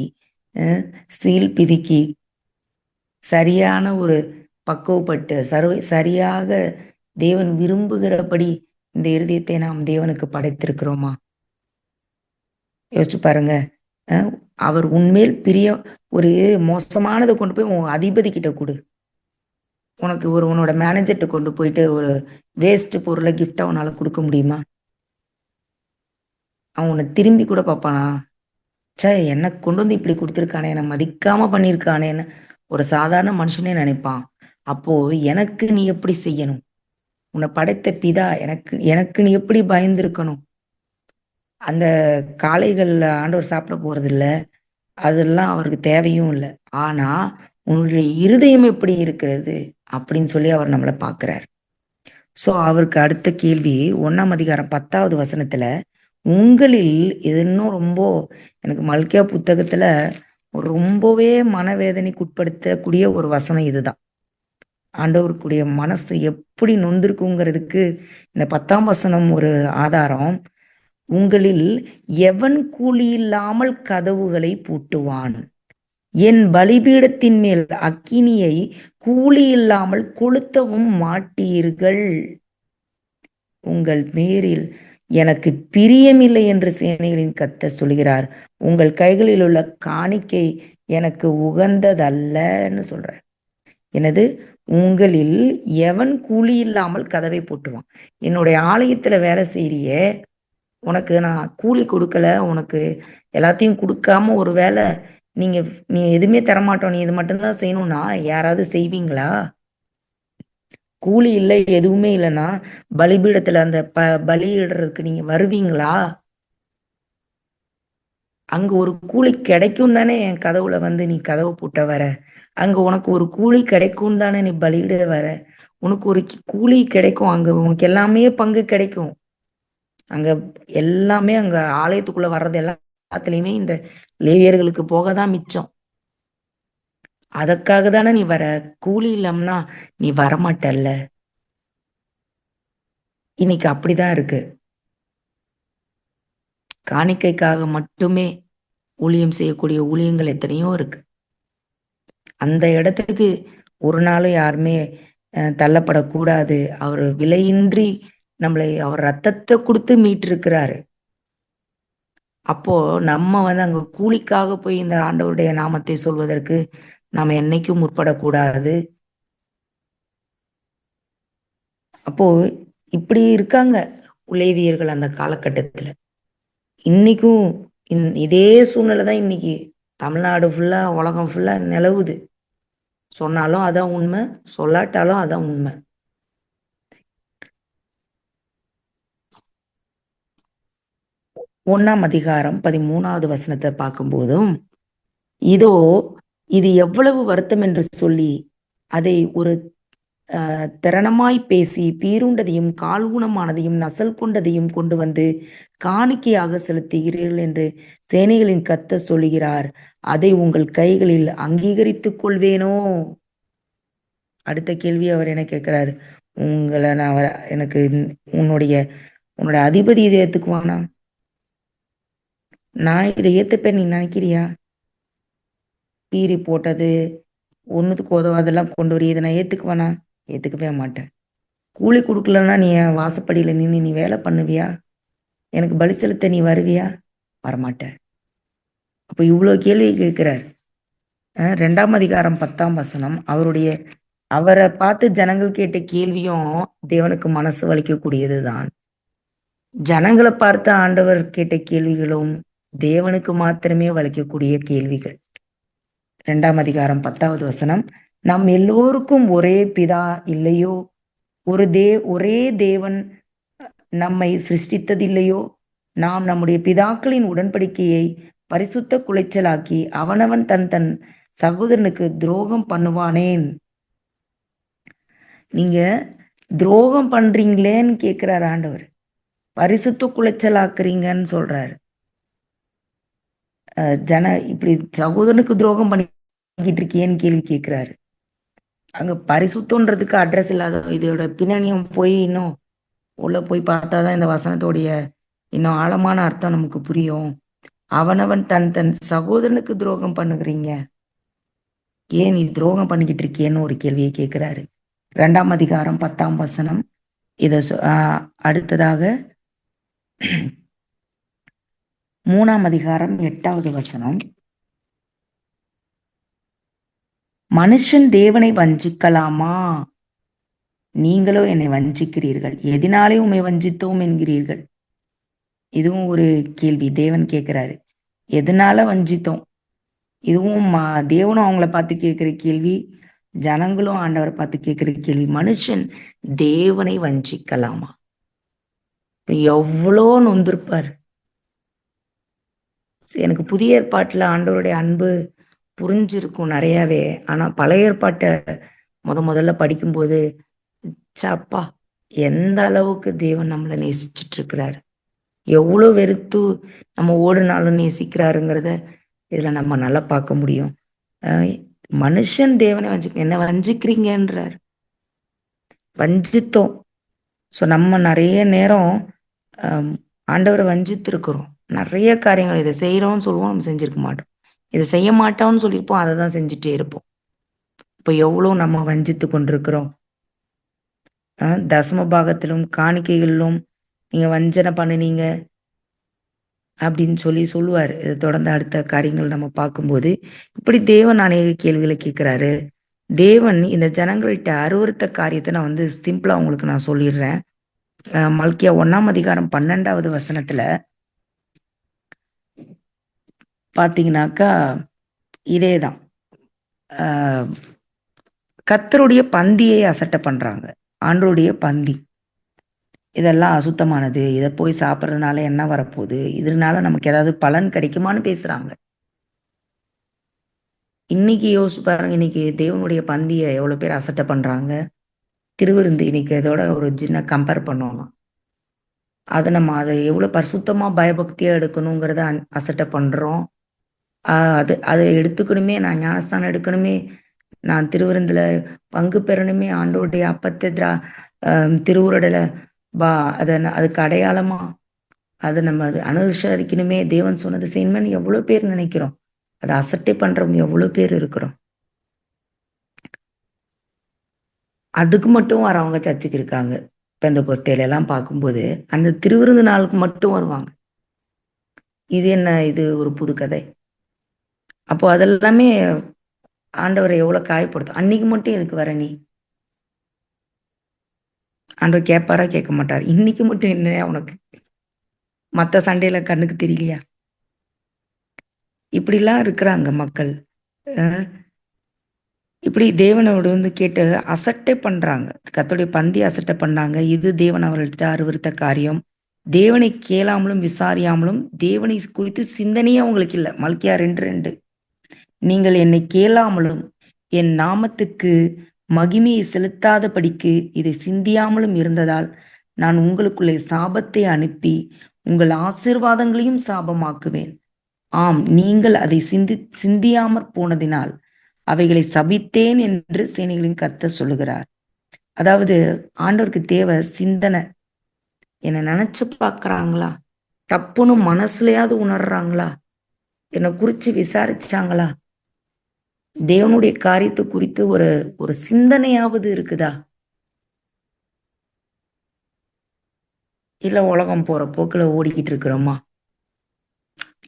சீல் பிதுக்கி சரியான ஒரு பக்குவப்பட்டு சரியாக தேவன் விரும்புகிறபடி இந்த இருதயத்தை நாம் தேவனுக்கு படைத்திருக்கிறோமா? யோசிச்சு பாருங்க. அவர் உண்மையில் ஒரு மோசமானதை கொண்டு போய் உன் அதிபதி கிட்ட கொடு. உனக்கு உன்னோட மேனேஜர்கிட்ட கொண்டு போயிட்டு ஒரு வேஸ்ட் பொருளை கிஃப்டா உன்னால கொடுக்க முடியுமா? அவன் உன்னை திரும்பி கூட பார்ப்பானா? எனக்கு கொண்டு வந்து இப்படி கொடுத்துருக்கானே, என்னை மதிக்காம பண்ணியிருக்கானேன்னு ஒரு சாதாரண மனுஷனே நினைப்பான். அப்போ எனக்கு நீ எப்படி செய்யணும்? உன்னை படைத்த பிதா எனக்கு நீ எப்படி பயந்துருக்கணும்? அந்த காளைகள் ஆண்டவர் சாப்பிட போறது இல்லை, அதெல்லாம் அவருக்கு தேவையும் இல்லை. ஆனா உன்னுடைய இருதயம் எப்படி இருக்கிறது அப்படின்னு சொல்லி அவர் நம்மளை பார்க்கிறார். சோ அவருக்கு அடுத்த கேள்வி 1ஆம் அதிகாரம் 10வது வசனத்துல, உங்களில் இது இன்னும் ரொம்ப எனக்கு மல்கியா புத்தகத்துல ரொம்பவே மனவேதனைக்கு உட்படுத்தக்கூடிய ஒரு வசனம் இதுதான். ஆண்டவருக்குடைய மனசு எப்படி நொந்திருக்குங்கிறதுக்கு இந்த 10ஆம் வசனம் ஒரு ஆதாரம். உங்களில் எவன் கூலி இல்லாமல் கதவுகளை பூட்டுவான்? என் பலிபீடத்தின் மேல் அக்கினியை கூலி இல்லாமல் கொளுத்தவும் மாட்டீர்கள். உங்கள் பேரில் எனக்கு பிரியமில்லை என்று சேனைகளின் கர்த்தர் சொல்கிறார். உங்கள் கைகளில் உள்ள காணிக்கை எனக்கு உகந்ததல்லன்னு சொல்றார். எனது உங்களில் எவன் கூலி இல்லாமல் கதவை போட்டுவான்? என்னுடைய ஆலயத்துல வேலை செய்யறியே, உனக்கு நான் கூலி கொடுக்கல, உனக்கு எல்லாத்தையும் கொடுக்காம ஒரு வேலை நீ எதுவுமே தரமாட்டோம், நீ இது மட்டும்தான் செய்யணும்னா யாராவது செய்வீங்களா? கூலி இல்லை, எதுவுமே இல்லைன்னா பலிபீடத்துல அந்த பலியிடுறதுக்கு நீங்க வருவீங்களா? அங்க ஒரு கூலி கிடைக்கும் தானே என் கதவுல வந்து நீ கதவை பூட்ட வர. அங்க உனக்கு ஒரு கூலி கிடைக்கும் தானே நீ பலியிட வர. உனக்கு ஒரு கூலி கிடைக்கும், அங்க உனக்கு எல்லாமே பங்கு கிடைக்கும். அங்க எல்லாமே அங்க ஆலயத்துக்குள்ள வர்றது எல்லாத்துலயுமே இந்த லேவியர்களுக்கு போகதான் மிச்சம். அதற்காக தானே நீ வர. கூலி இல்லாமனா நீ வரமாட்டல்ல. இன்னைக்கு அப்படிதான் இருக்கு. காணிக்கைக்காக மட்டுமே ஊழியம் செய்யக்கூடிய ஊழியங்கள் எத்தனையோ இருக்கு. அந்த இடத்துக்கு ஒரு நாளும் யாருமே தள்ளப்படக்கூடாது. அவர் விலையின்றி நம்மளை அவர் ரத்தத்தை கொடுத்து மீட்டிருக்கிறாரு. அப்போ நம்ம அங்க கூலிக்காக போய் இந்த ஆண்டவருடைய நாமத்தை சொல்வதற்கு நாம என்னைக்கும் முற்படக்கூடாது. அப்போ இப்படி இருக்காங்க லேவியர்கள் அந்த காலகட்டத்துல. இன்னைக்கும் இதே சூழ்நிலை தான் இன்னைக்கு தமிழ்நாடு ஃபுல்லா, உலகம் ஃபுல்லா நிலவுது. சொன்னாலும் அதான் உண்மை, சொல்லாட்டாலும் அதான் உண்மை. ஒண்ணாம் அதிகாரம் 13வது வசனத்தை பார்க்கும்போதும், இதோ இது எவ்வளவு வருத்தம் என்று சொல்லி அதை ஒரு திறனமாய் பேசி பீருண்டதையும் கால் ஊனமானதையும் நசல் கொண்டதையும் கொண்டு வந்து காணிக்கையாக செலுத்துகிறீர்கள் என்று சேனைகளின் கர்த்தர் சொல்லுகிறார். அதை உங்கள் கைகளில் அங்கீகரித்துக் கொள்வேனோ? அடுத்த கேள்வி அவர் என்ன கேட்கிறாரு? உங்களை நான் எனக்கு உன்னுடைய அதிபதி இதை ஏத்துக்குவானா? நான் இதை ஏத்துப்பேன் நீ நினைக்கிறியா? பீரி போட்டது ஒண்ணுத்துக்கு உதவாதெல்லாம் கொண்டு வரி, இதை நான் ஏத்துக்குவானா? ஏத்துக்கவே மாட்டேன். கூலி கொடுக்கலன்னா நீ என் வாசப்படியில நின்று நீ வேலை பண்ணுவியா? எனக்கு பலி செலுத்த நீ வருவியா? வரமாட்டேன். அப்ப இவ்வளவு கேள்வி கேட்கிறார். 2ஆம் அதிகாரம் 10ஆம் வசனம் அவரை பார்த்து ஜனங்கள் கேட்ட கேள்வியும் தேவனுக்கு மனசு வலிக்கக்கூடியதுதான். ஜனங்களை பார்த்து ஆண்டவர் கேட்ட கேள்விகளும் தேவனுக்கு மாத்திரமே வலிக்கக்கூடிய கேள்விகள். 2ஆம் அதிகாரம் 10வது வசனம், நம் எல்லோருக்கும் ஒரே பிதா இல்லையோ? ஒரே தேவன் நம்மை சிருஷ்டித்ததில்லையோ? நாம் நம்முடைய பிதாக்களின் உடன்படிக்கையை பரிசுத்த குலைச்சலாக்கி அவனவன் தன் சகோதரனுக்கு துரோகம் பண்ணுவானேன்? நீங்க துரோகம் பண்றீங்களேன்னு கேட்கிறார் ஆண்டவர். பரிசுத்த குலைச்சலாக்குறீங்கன்னு சொல்றாரு. இப்படி சகோதரனுக்கு துரோகம் பண்ணிக்கிட்டு இருக்கேன்னு கேள்வி கேட்கிறாரு. அங்க பரிசுத்தன்றதுக்கு அட்ரஸ் இல்லாத இதோட பின்னணியும் போய் இன்னும் உள்ள போய் பார்த்தாதான் இந்த வசனத்தோடைய இன்னும் ஆழமான அர்த்தம் நமக்கு புரியும். அவனவன் தன் சகோதரனுக்கு துரோகம் பண்ணுகிறீங்க, ஏன் நீ துரோகம் பண்ணிக்கிட்டு இருக்கேன்னு ஒரு கேள்வியை கேட்கிறாரு. 2ஆம் அதிகாரம் 10ஆம் வசனம். இத அடுத்ததாக 3ஆம் அதிகாரம் 8வது வசனம். மனுஷன் தேவனை வஞ்சிக்கலாமா? நீங்களோ என்னை வஞ்சிக்கிறீர்கள். எதினாலே உம்மை வஞ்சித்தோம் என்கிறீர்கள்? இதுவும் ஒரு கேள்வி தேவன் கேட்கிறாரு. எதனால வஞ்சித்தோம்? இதுவும் தேவனும் அவங்கள பார்த்து கேட்கிற கேள்வி, ஜனங்களும் ஆண்டவரை பார்த்து கேட்கிற கேள்வி. மனுஷன் தேவனை வஞ்சிக்கலாமா? எவ்வளோ நொந்திருப்பார். எனக்கு புதிய ஏற்பாட்டுல ஆண்டவருடைய அன்பு புரிஞ்சிருக்கும் நிறையாவே. ஆனா பழைய ஏற்பாட்டை முதல்ல படிக்கும்போது சாப்பா எந்த அளவுக்கு தேவன் நம்மளை நேசிச்சுட்டு இருக்கிறாரு, எவ்வளவு வெறுத்து நம்ம ஓடுனாலும் நேசிக்கிறாருங்கிறத இதுல நம்ம நல்லா பார்க்க முடியும். மனுஷன் தேவனை என்ன வஞ்சிக்கிறீங்கன்றார். வஞ்சித்தோம். ஸோ நம்ம நிறைய நேரம் ஆண்டவரை வஞ்சித்து இருக்கிறோம். நிறைய காரியங்கள் இதை செய்யறோம்னு சொல்லுவோம், நம்ம செஞ்சிருக்க மாட்டோம். இதை செய்ய மாட்டோம்னு சொல்லியிருப்போம், அதை தான் செஞ்சுட்டே இருப்போம். இப்போ எவ்வளவு நம்ம வஞ்சித்து கொண்டிருக்கிறோம். தசம பாகத்திலும் காணிக்கைகளிலும் நீங்க வஞ்சனை பண்ணினீங்க அப்படின்னு சொல்லுவாரு. இதை தொடர்ந்து அடுத்த காரியங்கள் நம்ம பார்க்கும்போது இப்படி தேவன் அநேக கேள்விகளை கேட்கிறாரு. தேவன் இந்த ஜனங்கள்கிட்ட அருவருத்த காரியத்தை நான் சிம்பிளா உங்களுக்கு நான் சொல்லிடுறேன். மல்கியா 1ஆம் அதிகாரம் 12வது வசனத்துல பாத்தீங்கன்னாக்கா இதேதான். கர்த்தருடைய பந்தியை அசட்டை பண்றாங்க. ஆண்டவருடைய பந்தி இதெல்லாம் அசுத்தமானது, இதை போய் சாப்பிட்றதுனால என்ன வரப்போகுது, இதனால நமக்கு ஏதாவது பலன் கிடைக்குமான்னு பேசுறாங்க. இன்னைக்கு யோசிச்சு பாருங்க, இன்னைக்கு தேவனுடைய பந்தியை எவ்வளவு பேர் அசட்டை பண்றாங்க. திருவிருந்து இன்னைக்கு இதோட ஒரு சின்ன கம்பேர் பண்ணோம்னா அதை எவ்வளவு பரிசுத்தமா பயபக்தியா எடுக்கணுங்கிறத அசட்டை பண்றோம். அதை எடுத்துக்கணுமே, நான் ஞானஸ்தானம் எடுக்கணுமே, நான் திருவிருந்துல பங்கு பெறணுமே, ஆண்டோடைய அப்பத்தை திருவுருடல அதுக்கு அடையாளமா அதை நம்ம அனுசரிக்கணுமே, தேவன் சொன்னது செய்யணும்னு எவ்வளவு பேர் நினைக்கிறோம். அதை அசட்டை பண்றவங்க எவ்வளவு பேர் இருக்கிறோம். அதுக்கு மட்டும் வரவங்க சர்ச்சுக்கு இருக்காங்க. பெந்தகோஸ்தேல எல்லாம் பார்க்கும்போது அந்த திருவிருந்து நாளுக்கு மட்டும் வருவாங்க. இது என்ன, இது ஒரு புது கதை. அப்போ அதெல்லாமே ஆண்டவரை எவ்வளவு காயப்படுத்தும். அன்னைக்கு மட்டும் எதுக்கு வர நீ? ஆண்டவர் கேட்பாரா? கேட்க மாட்டார். இன்னைக்கு மட்டும் என்ன உனக்கு? மற்ற சண்டையில கண்ணுக்கு தெரியலையா? இப்படிலாம் இருக்கிறாங்க மக்கள். அஹ் இப்படி தேவனோடு வந்து கேட்டு அசட்டை பண்றாங்க. கர்த்தருடைய பந்தி அசட்டை பண்ணாங்க. இது தேவன் அவர்கள்ட்ட அருவருத்த காரியம். தேவனை கேளாமலும் விசாரியாமலும் தேவனை குறித்து சிந்தனையே அவங்களுக்கு இல்லை. மல்கியா 2:2. நீங்கள் என்னை கேளாமலும் என் நாமத்துக்கு மகிமையை செலுத்தாதபடிக்கு இதை சிந்தியாமலும் இருந்ததால் நான் உங்களுக்குள்ளே சாபத்தை அனுப்பி உங்கள் ஆசீர்வாதங்களையும் சாபமாக்குவேன். ஆம், நீங்கள் அதை சிந்தியாமற் போனதினால் அவைகளை சபித்தேன் என்று சேனைகளின் கர்த்தர் சொல்லுகிறார். அதாவது ஆண்டவருக்கு தேவை சிந்தனை. என்னை நினைச்சு பார்க்கறாங்களா? தப்புன்னு மனசுலயாவது உணர்றாங்களா? என்னை குறிச்சு விசாரிச்சாங்களா? தேவனுடைய காரியத்தை குறித்து ஒரு சிந்தனையாவது இருக்குதா? இல்ல உலகம் போற போக்குல ஓடிக்கிட்டு இருக்கிறோமா?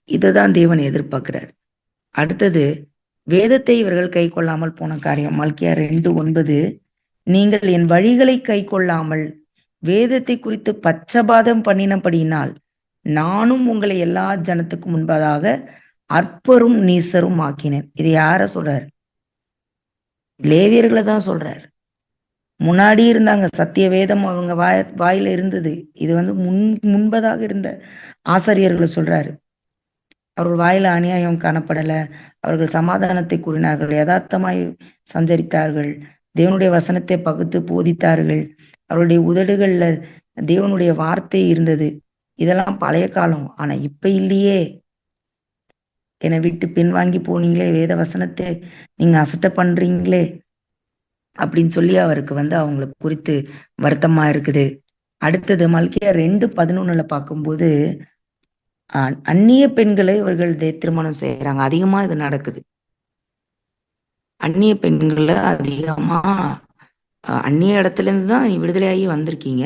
இததான் தேவன் எதிர்பார்க்கிறார். அடுத்தது, வேதத்தை இவர்கள் கை கொள்ளாமல் போன காரியம். மல்கியா 2:9. நீங்கள் என் வழிகளை கை கொள்ளாமல் வேதத்தை குறித்து பட்சபாதம் பண்ணினபடியினால் நானும் உங்களை எல்லா ஜனத்துக்கு முன்பதாக அற்பரும் நீசரும் ஆக்கினேன். இது யார சொல்றாரு? லேவியர்களை தான் சொல்றாரு. முன்னாடி இருந்தாங்க, சத்திய வேதம் அவங்க வாயில இருந்தது. இது வந்து முன்பதாக இருந்த ஆசாரியர்களை சொல்றாரு. அவர்கள் வாயில அநியாயம் காணப்படல. அவர்கள் சமாதானத்தை கூறினார்கள், யதார்த்தமாய் சஞ்சரித்தார்கள், தேவனுடைய வசனத்தை பகுத்து போதித்தார்கள், அவருடைய உதடுகள்ல தேவனுடைய வார்த்தை இருந்தது. இதெல்லாம் பழைய காலம். ஆனா இப்ப இல்லையே. என்னை விட்டு பின்வாங்கி போனீங்களே, வேத வசனத்தை நீங்க அசட்டை பண்றீங்களே அப்படின்னு சொல்லி அவருக்கு வந்து அவங்களை குறித்து வருத்தமா இருக்குது. அடுத்தது மல்கியா 2:11 பார்க்கும்போது அந்நிய பெண்களை இவர்கள் திருமணம் செய்யறாங்க. அதிகமா இது நடக்குது. அந்நிய பெண்களை அதிகமா அந்நிய இடத்துல இருந்து தான் நீ விடுதலையாகி வந்திருக்கீங்க.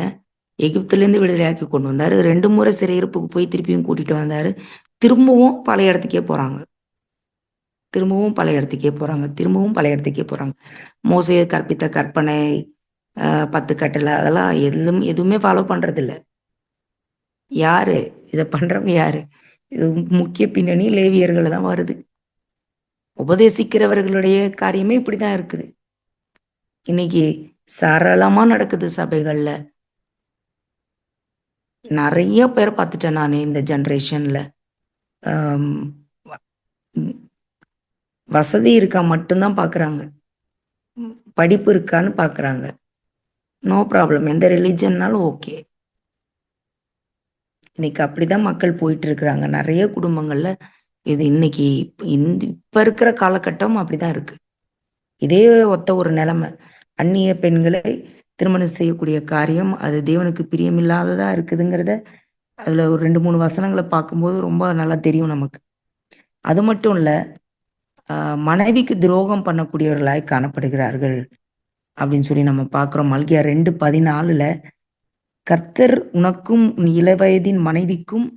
எகிப்துல இருந்து விடுதலையாக்கி கொண்டு வந்தாரு. 2 முறை சிறையிருப்புக்கு போய் திருப்பியும் கூட்டிட்டு வந்தாரு. திரும்பவும் பழைய இடத்துக்கே போறாங்க. திரும்பவும் பழைய இடத்துக்கே போறாங்க. மோசே கற்பித்த கற்பனை, 10 கட்டளை, அதெல்லாம் எதுவுமே ஃபாலோ பண்றது இல்லை. யாரு இதை பண்றவங்க? யாரு? இது முக்கிய பின்னணி லேவியர்கள் தான் வருது. உபதேசிக்கிறவர்களுடைய காரியமே இப்படிதான் இருக்குது. இன்னைக்கு சரளமா நடக்குது சபைகள்ல. நிறைய பேர் பார்த்துட்டேன் நான் இந்த ஜெனரேஷன்ல. வசதி இருக்கா மட்டும்தான் பாக்குறாங்க, படிப்பு இருக்கான்னு பாக்குறாங்க. நோ ப்ராப்ளம், எந்த ரிலிஜன்னாலும் ஓகே. இன்னைக்கு அப்படிதான் மக்கள் போயிட்டு இருக்கிறாங்க நிறைய குடும்பங்கள்ல. இது இன்னைக்கு இப்ப இருக்கிற காலகட்டம் அப்படிதான் இருக்கு. இதே ஒத்த ஒரு நிலைமை. அந்நிய பெண்களை திருமணம் செய்யக்கூடிய காரியம் அது தேவனுக்கு பிரியமில்லாததா இருக்குதுங்கிறத அதுல ஒரு 2-3 வசனங்களை பார்க்கும்போது ரொம்ப நல்லா தெரியும் நமக்கு. அது மட்டும் இல்ல, மனைவிக்கு துரோகம் பண்ணக்கூடியவர்களாய் காணப்படுகிறார்கள் அப்படின்னு சொல்லி நம்ம பார்க்கிறோம். மல்கியா 2:14 கர்த்தர் உனக்கும் உன் இளவயதின் மனைவிக்கும்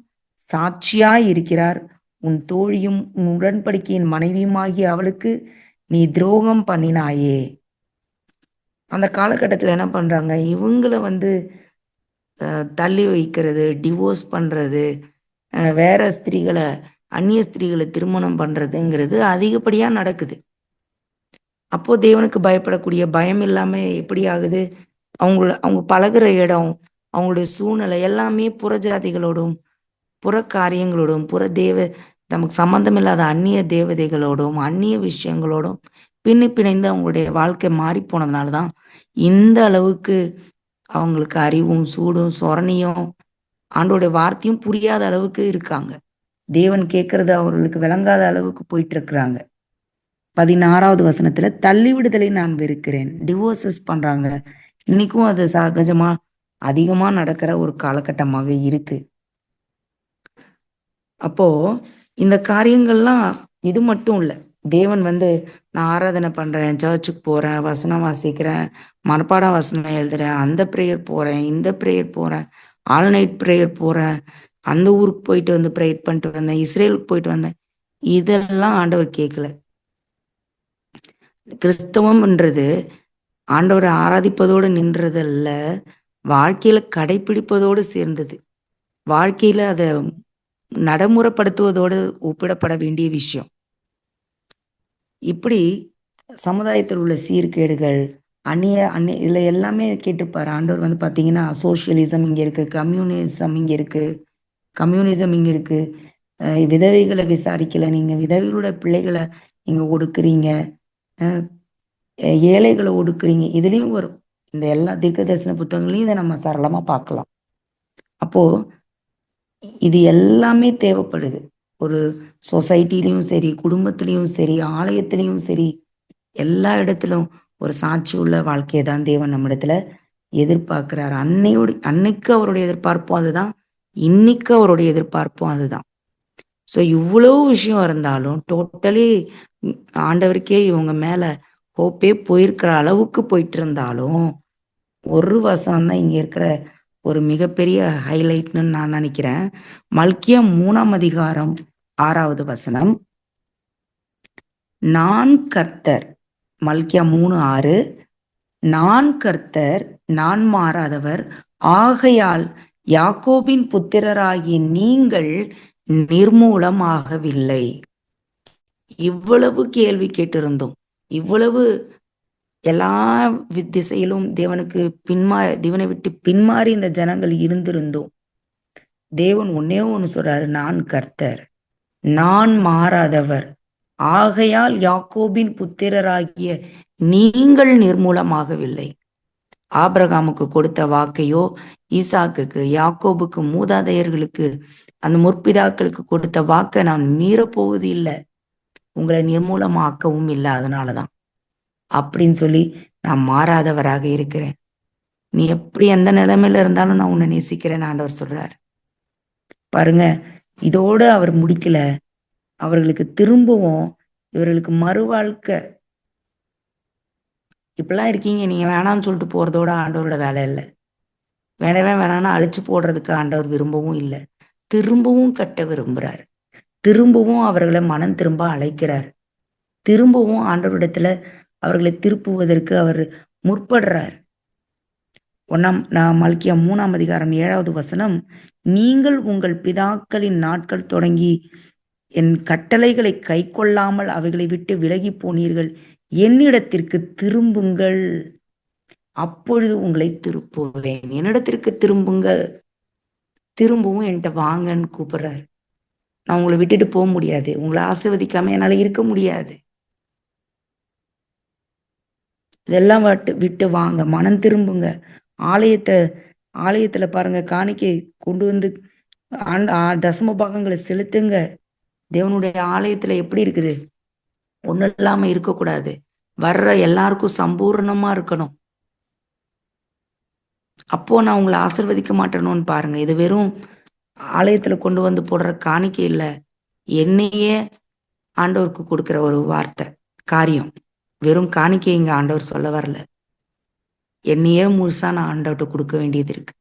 சாட்சியாய் இருக்கிறார். உன் தோழியும் உன் உடன்படிக்கையின் மனைவியுமாகிய அவளுக்கு நீ துரோகம் பண்ணினாயே. அந்த காலகட்டத்தில் என்ன பண்றாங்க? இவங்களை வந்து தள்ளி வைக்கிறது, டிவோர்ஸ் பண்றது, வேற ஸ்திரீகளை, அந்நிய ஸ்திரீகளை திருமணம் பண்றதுங்கிறது அதிகப்படியா நடக்குது. அப்போ தேவனுக்கு பயப்படக்கூடிய பயம் இல்லாம எப்படி ஆகுது? அவங்க பழகுற இடம், அவங்களுடைய சூழ்நிலை எல்லாமே புறஜாதிகளோடும் புற காரியங்களோடும் நமக்கு சம்பந்தம் இல்லாத அந்நிய தேவதைகளோடும் அந்நிய விஷயங்களோடும் பிணைந்து அவங்களுடைய வாழ்க்கை மாறி போனதுனாலதான் இந்த அளவுக்கு அவங்களுக்கு அறிவும் சூடும் சொரணியும் ஆண்டோடைய வார்த்தையும் புரியாத அளவுக்கு இருக்காங்க. தேவன் கேட்கறது அவர்களுக்கு விளங்காத அளவுக்கு போயிட்டு இருக்கிறாங்க. 16வது வசனத்துல தள்ளி விடுதலை நான் வெறுக்கிறேன். டிவோர்சஸ் பண்றாங்க. இன்னைக்கும் அது சகஜமா அதிகமா நடக்கிற ஒரு காலகட்டமாக இருக்கு. அப்போ இந்த காரியங்கள்லாம் இது மட்டும் இல்ல. தேவன் வந்து நான் ஆராதனை பண்றேன், சர்ச்சுக்கு போறேன், வசனம் வாசிக்கிறேன், மனப்பாட வசனம் எழுதுறேன், அந்த ப்ரேயர் போறேன், இந்த ப்ரேயர் போறேன், ஆல் நைட் ப்ரேயர் போறேன், அந்த ஊருக்கு போயிட்டு வந்து ப்ரேயர் பண்ணிட்டு வந்தேன், இஸ்ரேலுக்கு போயிட்டு வந்தேன், இதெல்லாம் ஆண்டவர் கேட்கல. கிறிஸ்தவம்ன்றது ஆண்டவரை ஆராதிப்பதோடு நின்றதல்ல, வாழ்க்கையில கடைபிடிப்பதோடு சேர்ந்தது. வாழ்க்கையில அதை நடைமுறைப்படுத்துவதோடு ஒப்பிடப்பட வேண்டிய விஷயம். இப்படி சமுதாயத்தில் உள்ள சீர்கேடுகள், இதுல எல்லாமே கேட்டுப்பாரு ஆண்டவர். பாத்தீங்கன்னா சோசியலிசம் இங்க இருக்கு, கம்யூனிசம் இங்க இருக்கு, விதவைகளை விசாரிக்கல, நீங்க விதவைகளோட பிள்ளைகளை நீங்க ஒடுக்குறீங்க, ஏழைகளை ஒடுக்குறீங்க. இதுலயும் வரும். இந்த எல்லா தீர்க்க தரிசன புத்தகங்களையும் இதை நம்ம சரளமா பார்க்கலாம். அப்போ இது எல்லாமே தேவைப்படுது. ஒரு சொசைட்டிலையும் சரி, குடும்பத்திலையும் சரி, ஆலயத்திலையும் சரி, எல்லா இடத்திலும் ஒரு சாட்சி உள்ள வாழ்க்கையை தான் தேவன் நம்மிடத்துல எதிர்பார்க்கிறார். அன்னைக்கு அவருடைய எதிர்பார்ப்பும் அதுதான், இன்னைக்கு அவருடைய எதிர்பார்ப்பும் அதுதான். ஸோ இவ்வளவு விஷயம் இருந்தாலும் டோட்டலி ஆண்டவருக்கே இவங்க மேல ஹோப்பே போயிருக்கிற அளவுக்கு போயிட்டு இருந்தாலும் ஒரு வசனம் தான் இங்க இருக்கிற ஒரு மிகப்பெரிய ஹைலைட்னு நான் நினைக்கிறேன். மல்கியா 3ஆம் அதிகாரம் 6வது வசனம். நான் கர்த்தர், மல்கியா 3:6, நான் கர்த்தர், நான் மாறாதவர், ஆகையால் யாக்கோபின் புத்திரராகிய நீங்கள் நிர்மூலமாகவில்லை. இவ்வளவு கேள்வி கேட்டிருந்தோம், இவ்வளவு எல்லா திசையிலும் தேவனை விட்டு பின்மாறி இந்த ஜனங்கள் இருந்திருந்தோம். தேவன் ஒன்னே ஒன்னு சொல்றாரு, நான் கர்த்தர், நான் மாறாதவர், ஆகையால் யாக்கோபின் புத்திரராகிய நீங்கள் நிர்மூலமாகவில்லை. ஆபிரகாமுக்கு கொடுத்த வாக்கையோ, ஈசாக்குக்கு, யாக்கோபுக்கு, மூதாதையர்களுக்கு, அந்த முற்பிதாக்களுக்கு கொடுத்த வாக்கை நான் மீறப்போவது இல்லை, உங்களை நிர்மூலமாக்கவும் இல்லை, அதனாலதான் அப்படின்னு சொல்லி நான் மாறாதவராக இருக்கிறேன். நீ எப்படி எந்த நிலைமையில இருந்தாலும் நான் உன்னை நேசிக்கிறேன் ஆண்டவர் சொல்றார். பாருங்க, இதோட அவர் முடிக்கல. அவர்களுக்கு திரும்பவும் இவர்களுக்கு மறுவாழ்க்கை. இப்பெல்லாம் இருக்கீங்க, நீங்க வேணாம்னு சொல்லிட்டு போறதோட ஆண்டவரோட வேலை இல்லை. வேணவே வேணாம்னா அழிச்சு போடுறதுக்கு ஆண்டவர் விரும்பவும் இல்லை. திரும்பவும் கட்ட விரும்புறார். திரும்பவும் அவர்களை மனம் திரும்ப அழைக்கிறார். திரும்பவும் ஆண்டவரிடத்துல அவர்களை திருப்புவதற்கு அவர் முற்படுறார். மல்கியா 3ஆம் அதிகாரம் 7வது வசனம். நீங்கள் உங்கள் பிதாக்களின் நாட்கள் தொடங்கி என் கட்டளைகளை கை கொள்ளாமல் அவைகளை விட்டு விலகி போனீர்கள், என்னிடத்திற்கு திரும்புங்கள், அப்பொழுது உங்களை திருப்புவேன். என்னிடத்திற்கு திரும்புங்கள். திரும்பவும் என்கிட்ட வாங்கன்னு கூப்பிடுறாரு. நான் உங்களை விட்டுட்டு போக முடியாது, உங்களை ஆசீர்வதிக்காம என்னால இருக்க முடியாது. இதெல்லாம் விட்டு வாங்க, மனம் திரும்புங்க. ஆலயத்துல பாருங்க, காணிக்கை கொண்டு வந்து தசம பாகங்களை செலுத்துங்க. தேவனுடைய ஆலயத்துல எப்படி இருக்குது? ஒண்ணு இல்லாம இருக்கக்கூடாது. வர்ற எல்லாருக்கும் சம்பூர்ணமா இருக்கணும். அப்போ நான் உங்களை ஆசீர்வதிக்க மாட்டேனோன்னு பாருங்க. இது வெறும் ஆலயத்துல கொண்டு வந்து போடுற காணிக்கை இல்ல, என்னையே ஆண்டவருக்கு கொடுக்கிற ஒரு வார்த்தை காரியம். வெறும் காணிக்கை இங்க ஆண்டவர் சொல்ல வரல. என்னையே முழுசா நான் ஆண்டவர்கிட்ட கொடுக்க வேண்டியது இருக்கு.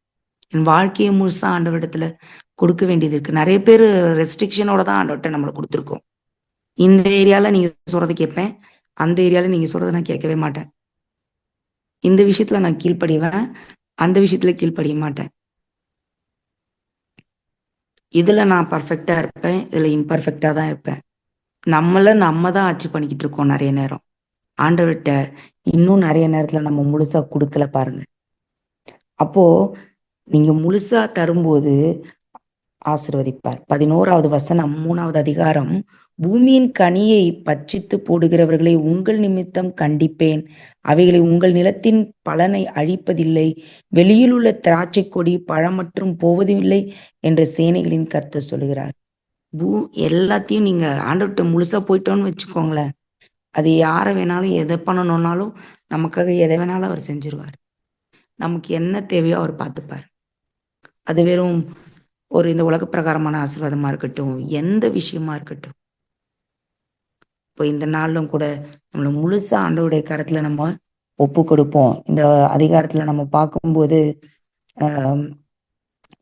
என் வாழ்க்கையை முழுசா ஆண்டவரிடத்துல கொடுக்க வேண்டியது இருக்கு. நிறைய பேர் ரெஸ்ட்ரிக்ஷனோட தான் ஆண்டவர்கிட்ட நம்மளை கொடுத்துருக்கோம். இந்த ஏரியால நீங்க சொல்றதை கேட்பேன், அந்த ஏரியால நீங்க சொல்றதை நான் கேட்கவே மாட்டேன். இந்த விஷயத்துல நான் கீழ்ப்படிவேன், அந்த விஷயத்துல கீழ்ப்படிய மாட்டேன். இதுல நான் பர்ஃபெக்டா இருப்பேன், இதுல இம்பர்ஃபெக்டா தான் இருப்பேன். நம்ம தான் ஆட்சி பண்ணிக்கிட்டு இருக்கோம் நிறைய நேரம். ஆண்டவர்கிட்ட இன்னும் நிறைய நேரத்துல நம்ம முழுசா கொடுக்கல பாருங்க. அப்போ நீங்க முழுசா தரும்போது ஆசீர்வதிப்பார். 11வது வசனம் 3வது அதிகாரம். பூமியின் கனியை பட்சித்து போடுகிறவர்களை உங்கள் நிமித்தம் கண்டிப்பேன், அவைகளை உங்கள் நிலத்தின் பலனை அழிப்பதில்லை, வெளியில் உள்ள திராட்சை கொடி பழமற்றும் போவதில்லை என்று சேனைகளின் கர்த்தர் சொல்லுகிறார். எல்லாத்தையும் நீங்க ஆண்டவர்கிட்ட முழுசா போயிட்டோன்னு வச்சுக்கோங்களேன், அது யாரை வேணாலும் எதை பண்ணணும்னாலும் நமக்காக எதை வேணாலும் அவர் செஞ்சிருவார். நமக்கு என்ன தேவையோ அவர் பார்த்துப்பார். அது வெறும் ஒரு இந்த உலக பிரகாரமான ஆசீர்வாதமா இருக்கட்டும், எந்த விஷயமா இருக்கட்டும். இப்போ இந்த நாளிலும் கூட நம்மள முழுசா ஆண்டவருடைய கரத்துல நம்ம ஒப்பு கொடுப்போம். இந்த அதிகாரத்துல நம்ம பார்க்கும்போது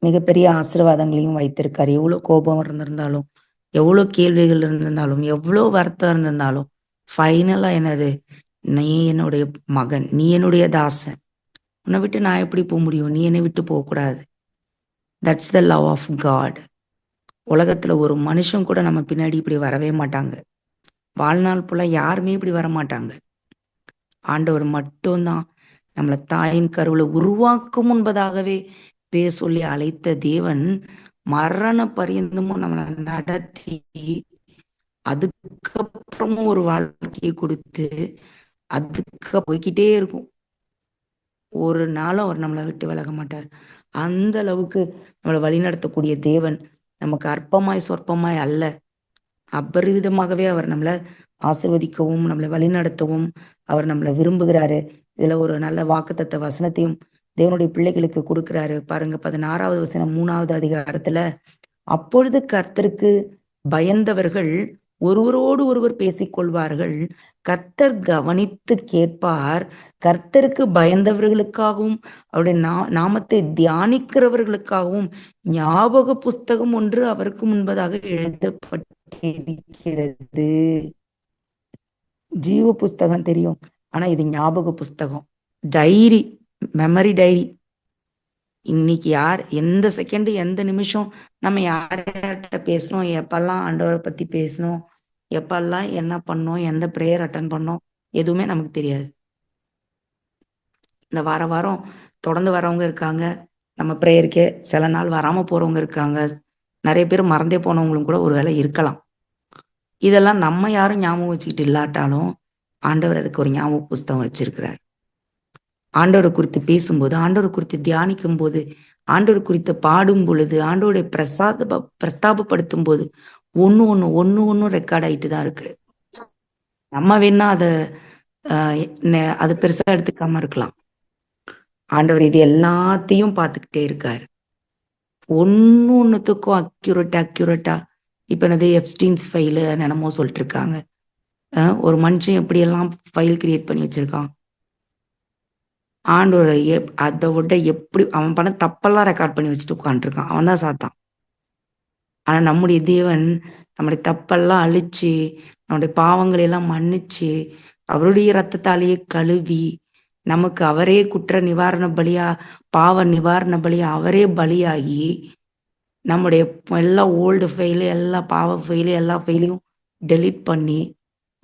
மிகப்பெரிய ஆசீர்வாதங்களையும் வைத்திருக்காரு. எவ்வளவு கோபம் இருந்திருந்தாலும், எவ்வளவு கேள்விகள் இருந்திருந்தாலும், எவ்வளவு வருத்தம் இருந்திருந்தாலும், ஃபைனலா என்னது? நீ என்னுடைய மகன், நீ என்னுடைய தாசன், உன்னை விட்டு நான் எப்படி போக முடியும்? நீ என்னை விட்டு போக கூடாது. That's the love of God. உலகத்துல ஒரு மனுஷன் கூட நம்ம பின்னாடி இப்படி வரவே மாட்டாங்க. வாழ்நாள் போல யாருமே இப்படி வர மாட்டாங்க. ஆண்டவர் மட்டும்தான் நம்மளை தாயின் கருவுல உருவாக்கும் முன்பதாகவே பேர் சொல்லி அழைத்த தேவன் மரண பரியந்தமும் நம்மளை நடத்தி அதுக்கப்புறமும் ஒரு வாழ்க்கையை கொடுத்து அதுக்கு போய்கிட்டே இருக்கும். ஒரு நாளும் அவர் நம்மளை விட்டு விலக மாட்டார். அந்த அளவுக்கு நம்மளை வழிநடத்தக்கூடிய தேவன் நமக்கு அற்பமாய் சொற்பமாய் அல்ல, அபரிவிதமாகவே அவர் நம்மளை ஆசீர்வதிக்கவும் நம்மளை வழிநடத்தவும் அவர் நம்மளை விரும்புகிறாரு. இதுல ஒரு நல்ல வாக்குத்தத்த வசனத்தையும் தேவனுடைய பிள்ளைகளுக்கு கொடுக்கிறாரு பாருங்க. 16வது வசனம் 3வது அதிகாரத்துல, அப்பொழுது கர்த்தருக்கு பயந்தவர்கள் ஒருவரோடு ஒருவர் பேசிக்கொள்வார்கள், கர்த்தர் கவனித்து கேட்பார், கர்த்தருக்கு பயந்தவர்களுக்காகவும் அவருடைய நாமத்தை தியானிக்கிறவர்களுக்காகவும் ஞாபக புஸ்தகம் ஒன்று அவருக்கு முன்பதாக எழுதப்பட்டிருக்கிறது. ஜீவ புஸ்தகம் தெரியும், ஆனா இது ஞாபக புஸ்தகம், டைரி, மெமரி டைரி. இன்னைக்கு யார் எந்த செகண்ட் எந்த நிமிஷம் நம்ம யார்கிட்ட பேசணும், எப்பெல்லாம் ஆண்டவரை பத்தி பேசணும், எப்பெல்லாம் என்ன பண்ணோம், எந்த ப்ரேயர் அட்டன் பண்ணோம், எதுவுமே நமக்கு தெரியாது. இந்த வாரம் தொடர்ந்து வரவங்க இருக்காங்க நம்ம ப்ரேயருக்கே, சில நாள் வராம போறவங்க இருக்காங்க, நிறைய பேர் மறந்தே போனவங்களும் கூட ஒரு வேளை இருக்கலாம். இதெல்லாம் நம்ம யாரும் ஞாபகம் வச்சுக்கிட்டு இல்லாட்டாலும் ஆண்டவர் அதுக்கு ஒரு ஞாபக புஸ்தகம் வச்சிருக்கிறார். ஆண்டவரை குறித்து பேசும்போது, ஆண்டவரை குறித்து தியானிக்கும் போது, ஆண்டவர் குறித்து பாடும் பொழுது, ஆண்டவருடைய பிரஸ்தாபப்படுத்தும் போது ஒண்ணு ரெக்கார்ட் ஆயிட்டு தான் இருக்கு. நம்ம வேணா அதை பெருசா எடுத்துக்காம இருக்கலாம். ஆண்டவர் இது எல்லாத்தையும் பார்த்துக்கிட்டே இருக்காரு. ஒண்ணுத்துக்கும் அக்யூரேட்டா இப்ப என்னது எப்ஸ்டீன்ஸ் ஃபைலு என்னமோ சொல்லிட்டு இருக்காங்க. ஒரு மனுஷன் எப்படி எல்லாம் ஃபைல் கிரியேட் பண்ணி வச்சிருக்கான். ஆண்டவர் அதை விட எப்படி அவன் பண்ண தப்பெல்லாம் ரெக்கார்ட் பண்ணி வச்சுட்டு உட்காந்துருக்கான். அவன் தான் சாத்தான். ஆனா நம்முடைய தேவன் நம்முடைய தப்பெல்லாம் அழிச்சு, நம்முடைய பாவங்களை எல்லாம் மன்னிச்சு, அவருடைய ரத்தத்தாலேயே கழுவி, நமக்கு அவரே குற்ற நிவாரண பலியா, பாவ நிவாரண பலியா அவரே பலியாகி, நம்முடைய எல்லா ஓல்டு ஃபைலு, எல்லா பாவ ஃபைலு, எல்லா ஃபைலையும் டெலீட் பண்ணி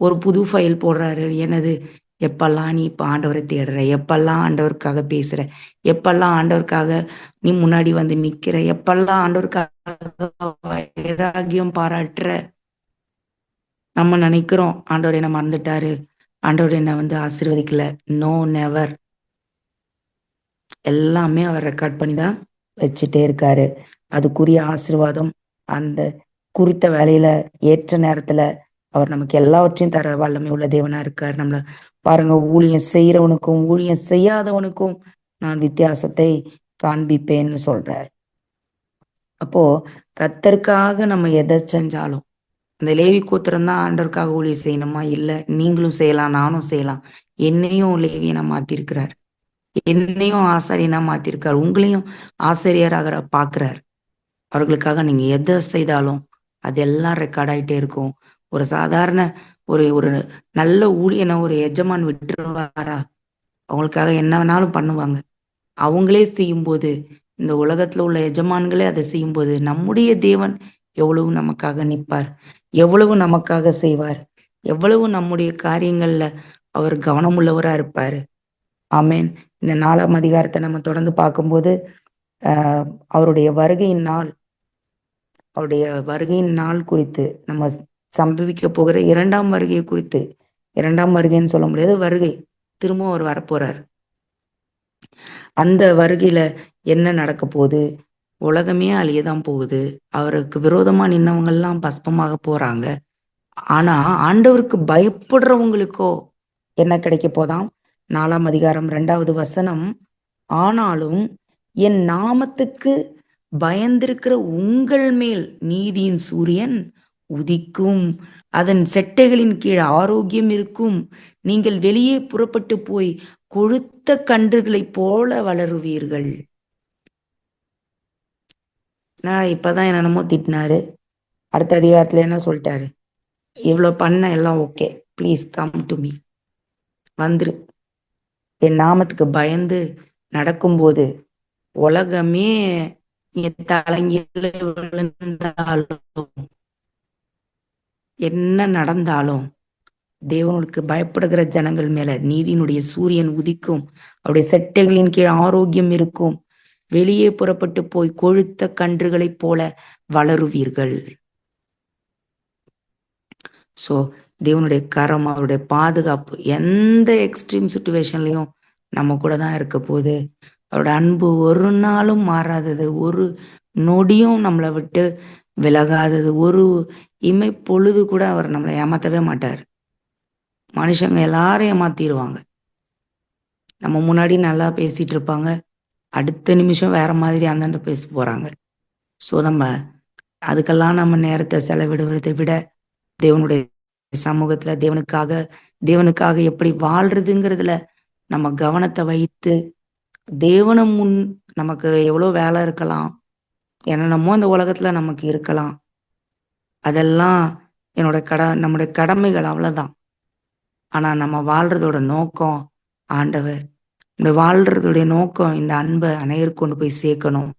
ஒரு புது ஃபைல் போடுறாரு. என்னது, எப்பெல்லாம் நீ இப்ப ஆண்டவரை தேடுற, எப்பெல்லாம் ஆண்டவருக்காக பேசுற, எப்பெல்லாம் ஆண்டவருக்காக நீ முன்னாடி வந்து நிக்கிற, எப்பெல்லாம் ஆண்டவருக்காக வைராகியம் பாராட்டுற. நம்ம நினைக்கிறோம் ஆண்டவர் என்ன மறந்துட்டாரு, ஆண்டவர் என்ன வந்து ஆசீர்வதிக்கல. No, never. எல்லாமே அவர் ரெக்கார்ட் பண்ணி தான் வச்சுட்டே இருக்காரு. அதுக்குரிய ஆசீர்வாதம் அந்த குறித்த வேலையில ஏற்ற நேரத்துல அவர் நமக்கு எல்லாவற்றையும் தர வல்லமை உள்ள தேவனா இருக்காரு. நம்மள பாருங்க, ஊழியம் செய்யறவனுக்கும் ஊழியம் செய்யாதவனுக்கும் நான் வித்தியாசத்தை காண்பிப்பேன்னு சொல்றார். அப்போ கர்த்தருக்காக நம்ம எதை செஞ்சாலும், அந்த லேவி கோத்திரம் தான் ஆண்டவருக்காக ஊழியம் செய்யணுமா? இல்ல, நீங்களும் செய்யலாம், நானும் செய்யலாம். என்னையும் லேவியனா மாத்திருக்கிறார், என்னையும் ஆசாரியனா மாத்திருக்காரு, உங்களையும் ஆசிரியராக பாக்குறார். அவர்களுக்காக நீங்க எதை செய்தாலும் அதெல்லாம் ரெக்கார்ட் ஆயிட்டே இருக்கும். ஒரு சாதாரண ஒரு நல்ல ஊழியனை ஒரு எஜமான் விட்டுருவாரா? அவங்களுக்காக என்ன வேணாலும் பண்ணுவாங்க. அவங்களே செய்யும்போது, இந்த உலகத்துல உள்ள எஜமான்களே அதை செய்யும்போது, நம்முடைய தேவன் எவ்வளவு நமக்காக நிற்பார், எவ்வளவு நமக்காக செய்வார், எவ்வளவு நம்முடைய காரியங்கள்ல அவர் கவனம் உள்ளவரா இருப்பாரு. ஆமேன். இந்த 4ஆம் அதிகாரத்தை நம்ம தொடர்ந்து பார்க்கும்போது அவருடைய வருகையின் நாள் குறித்து, நம்ம சம்பவிக்க போகிற 2ஆம் வருகையை குறித்து, 2ஆம் வருகைன்னு சொல்ல முடியாது, வருகை, திரும்பவும் அவர் வரப்போறார். அந்த வருகையில என்ன நடக்க போகுது? உலகமே அழியதான் போகுது. அவருக்கு விரோதமா நின்னவங்க எல்லாம் பஸ்பமாக போறாங்க. ஆனா ஆண்டவருக்கு பயப்படுறவங்களுக்கோ என்ன கிடைக்க போதாம்? 4ஆம் அதிகாரம் 2வது வசனம், ஆனாலும் என் நாமத்துக்கு பயந்திருக்கிற உங்கள் மேல் நீதியின் சூரியன் உதிக்கும், அதன் செட்டைகளின் கீழ் ஆரோக்கியம் இருக்கும், நீங்கள் வெளியே புறப்பட்டு போய் கொழுத்த கன்றுகளைப் போல வளருவீர்கள். இப்பதான் என்னென்னமோ திட்டினாரு, அடுத்த அதிகாரத்துல என்ன சொல்லிட்டாரு? இவ்வளவு பண்ண எல்லாம் okay, please come to me, வந்துரு. என் நாமத்துக்கு பயந்து நடக்கும்போது உலகமே தலைங்கீழ விழுந்தாலும் என்ன நடந்தாலும் தேவனுக்கு பயப்படுகிற ஜனங்கள் மேல நீதியினுடைய சூரியன் உதிக்கும். அவருடைய செட்டைகளின் கீழ் ஆரோக்கியம் இருக்கும். வெளியே புறப்பட்டு போய் கொழுத்த கன்றுகளைப் போல வளருவீர்கள். சோ தேவனுடைய கரம், அவருடைய பாதுகாப்பு எந்த எக்ஸ்ட்ரீம் சுச்சுவேஷன்லயும் நம்ம கூட தான் இருக்க போகுது. அவருடைய அன்பு ஒரு நாளும் மாறாதது, ஒரு நொடியும் நம்மளை விட்டு விலகாதது, ஒரு இமை பொழுது கூட அவர் நம்மளை ஏமாத்தவே மாட்டார். மனுஷங்க எல்லாரும் ஏமாத்திடுவாங்க. நம்ம முன்னாடி நல்லா பேசிட்டு இருப்பாங்க, அடுத்த நிமிஷம் வேற மாதிரி அந்தாண்ட பேச போறாங்க. சோ நம்ம அதுக்கெல்லாம் நம்ம நேரத்தை செலவிடுவதை விட தேவனுடைய சமூகத்துல தேவனுக்காக எப்படி வாழ்றதுங்கிறதுல நம்ம கவனத்தை வைத்து, தேவனை முன் நமக்கு எவ்வளவு வேலை இருக்கலாம், என்னென்னமோ இந்த உலகத்துல நமக்கு இருக்கலாம், அதெல்லாம் நம்முடைய கடமைகள், அவ்வளவுதான். ஆனா நம்ம வாழ்றதோட நோக்கம் ஆண்டவர். இந்த வாழ்றதுடைய நோக்கம் இந்த அன்பை அனைவருக்கு கொண்டு போய் சேர்க்கணும்.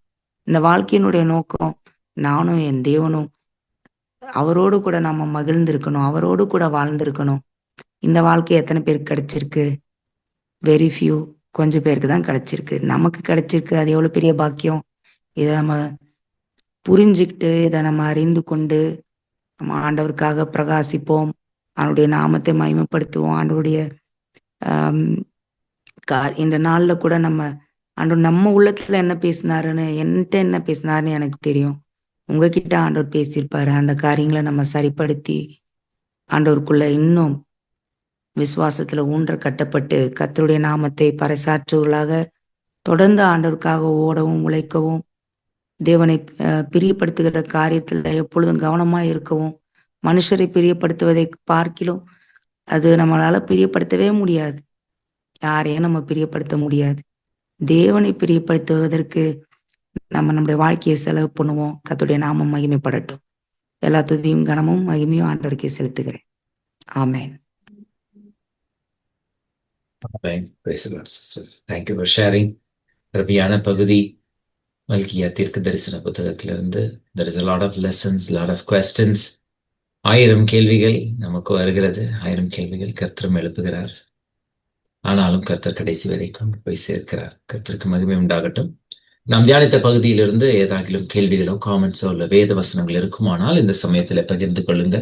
இந்த வாழ்க்கையினுடைய நோக்கம் நானும் என் தேவனும் அவரோடு கூட நம்ம மகிழ்ந்திருக்கணும், அவரோடு கூட வாழ்ந்திருக்கணும். இந்த வாழ்க்கை எத்தனை பேருக்கு கிடைச்சிருக்கு? வெரி ஃபியூ, கொஞ்சம் பேருக்கு தான் கிடைச்சிருக்கு. நமக்கு கிடைச்சிருக்கு, அது எவ்வளவு பெரிய பாக்கியம். இதை நம்ம புரிஞ்சுக்கிட்டு, இதை நம்ம அறிந்து கொண்டு நம்ம ஆண்டவருக்காக பிரகாசிப்போம், அவனுடைய நாமத்தை மகிமைப்படுத்துவோம். ஆண்டவருடைய இந்த நாள்ல கூட நம்ம உள்ளத்துல என்ன பேசினாருன்னு, என்கிட்ட என்ன பேசினாருன்னு எனக்கு தெரியும். உங்ககிட்ட ஆண்டவர் பேசியிருப்பாரு. அந்த காரியங்களை நம்ம சரிப்படுத்தி ஆண்டவருக்குள்ள இன்னும் விசுவாசத்துல ஊன்ற கட்டப்பட்டு கர்த்தருடைய நாமத்தை பறைசாற்றுவர்களாக தொடர்ந்து ஆண்டவருக்காக ஓடவும் உழைக்கவும், தேவனை பிரியப்படுத்துகிற காரியத்துல எப்பொழுதும் கவனமா இருக்கவும். மனுஷரை பிரியப்படுத்துவதை பார்க்கிலும் அது நம்மளால பிரியப்படுத்தவே முடியாது. யாரையும் நம்ம பிரியப்படுத்த முடியாது. தேவனை பிரியப்படுத்துவதற்கு நம்முடைய வாழ்க்கையை செலவு பண்ணுவோம். கர்த்தருடைய நாமம் மகிமைப்படட்டும். எல்லா துதியும் கனமும் மகிமையும் ஆண்டவருக்கே செலுத்துகிறேன். ஆமென். Praise the Lord, sister. Thank you for sharing. ரபியான பகுதி மல்கியா தீர்க்க தரிசன புத்தகத்திலிருந்து there is a lot of lessons, lot of questions. 1000 கேள்விகள் நமக்கு வருகிறது. 1000 கேள்விகள் கர்த்தரும் எழுப்புகிறார். ஆனாலும் கர்த்தர் கடைசி வரைக்கும் போய் சேர்க்கிறார். கர்த்தருக்கு மகிமை உண்டாகட்டும். நாம் தியானித்த பகுதியிலிருந்து ஏதாகிலும் கேள்விகளோ காமெண்ட்ஸோ இல்ல வேத வசனங்கள் இருக்குமானால் இந்த சமயத்தில் பகிர்ந்து கொள்ளுங்க.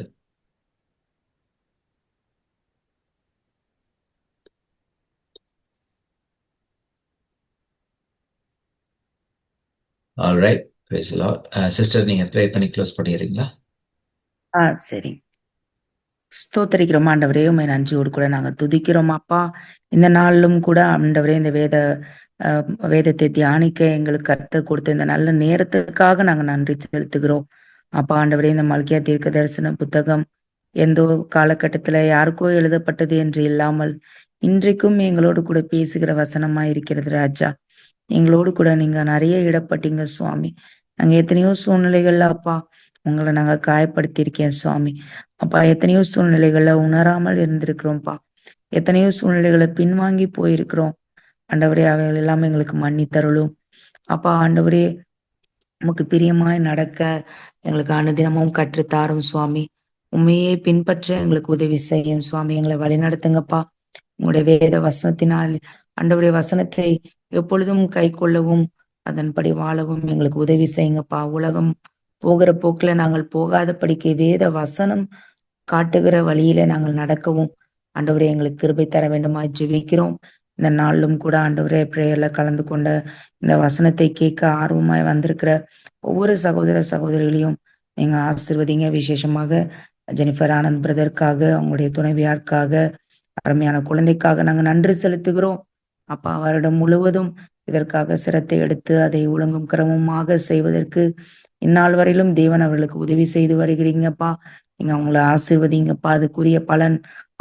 All right, praise the Lord. Sister, நீங்க ப்ரே பண்ணி க்ளோஸ் பண்ணிடுறீங்களா? சரி. ஸ்தோத்திரிக்கிறோம் ஆண்டவரே, உம்மை நன்றியோடு கூட நாங்க துதிக்கிறோம் அப்பா. இந்த நாளிலும் கூட ஆண்டவரே, இந்த வேதத்தை தியானிக்க எங்களுக்கு கர்த்தர் கொடுத்த இந்த நல்ல நேரத்துக்காக நாங்க நன்றி செலுத்துகிறோம் அப்பா. ஆண்டவரே, இந்த மல்கியா தீர்க்க தரிசன புத்தகம் எந்த காலகட்டத்துல யாருக்கோ எழுதப்பட்டது என்று இல்லாமல் இன்றைக்கும் எங்களோடு கூட பேசுகிற வசனமா இருக்கிறது ராஜா. எங்களோடு கூட நீங்க நிறைய இடப்பட்டீங்க சுவாமி. நாங்க எத்தனையோ சூழ்நிலைகள்ல அப்பா உங்களை நாங்க காயப்படுத்தியிருக்கேன் சுவாமி. அப்பா, எத்தனையோ சூழ்நிலைகள்ல உணராமல் இருந்திருக்கிறோம்ப்பா. எத்தனையோ சூழ்நிலைகளை பின்வாங்கி போயிருக்கிறோம் ஆண்டவரே. அவைகள் எல்லாம் எங்களுக்கு மன்னித்தருளும் அப்பா. ஆண்டவரே, உமக்கு பிரியமாய் நடக்க எங்களுக்கு அனுதினமும் கற்றுத்தாரும் சுவாமி. உண்மையே பின்பற்ற எங்களுக்கு உதவி செய்யும் சுவாமி. எங்களை வழி நடத்துங்கப்பா. உங்களுடைய வேத வசனத்தினால் ஆண்டவருடைய வசனத்தை எப்பொழுதும் கை கொள்ளவும் அதன்படி வாழவும் எங்களுக்கு உதவி செய்யுங்கப்பா. உலகம் போகிற போக்குல நாங்கள் போகாதபடிக்கு வேத வசனம் காட்டுகிற வழியில நாங்கள் நடக்கவும் ஆண்டவரே எங்களுக்கு கிருபை தர வேண்டுமா ஜெபிக்கிறோம். இந்த நாளிலும் கூட ஆண்டவரே பிரேயர்ல கலந்து கொண்ட இந்த வசனத்தை கேட்க ஆர்வமாய் வந்திருக்கிற ஒவ்வொரு சகோதர சகோதரிகளையும் நீங்க ஆசீர்வதிங்க. விசேஷமாக ஜெனிஃபர் ஆனந்த் பிரதருக்காக, அவங்களுடைய துணைவியாருக்காக, அருமையான குழந்தைக்காக நாங்க நன்றி செலுத்துகிறோம் அப்பா. வருடம் முழுவதும் இதற்காக சிரத்தை எடுத்து அதை ஒழுங்கும் கிரமமாக செய்வதற்கு இந்நாள் வரையிலும் தேவன் அவர்களுக்கு உதவி செய்து வருகிறீங்கப்பா. நீங்க அவங்களை ஆசீர்வதிங்கப்பா. அதுக்குரிய பலன்,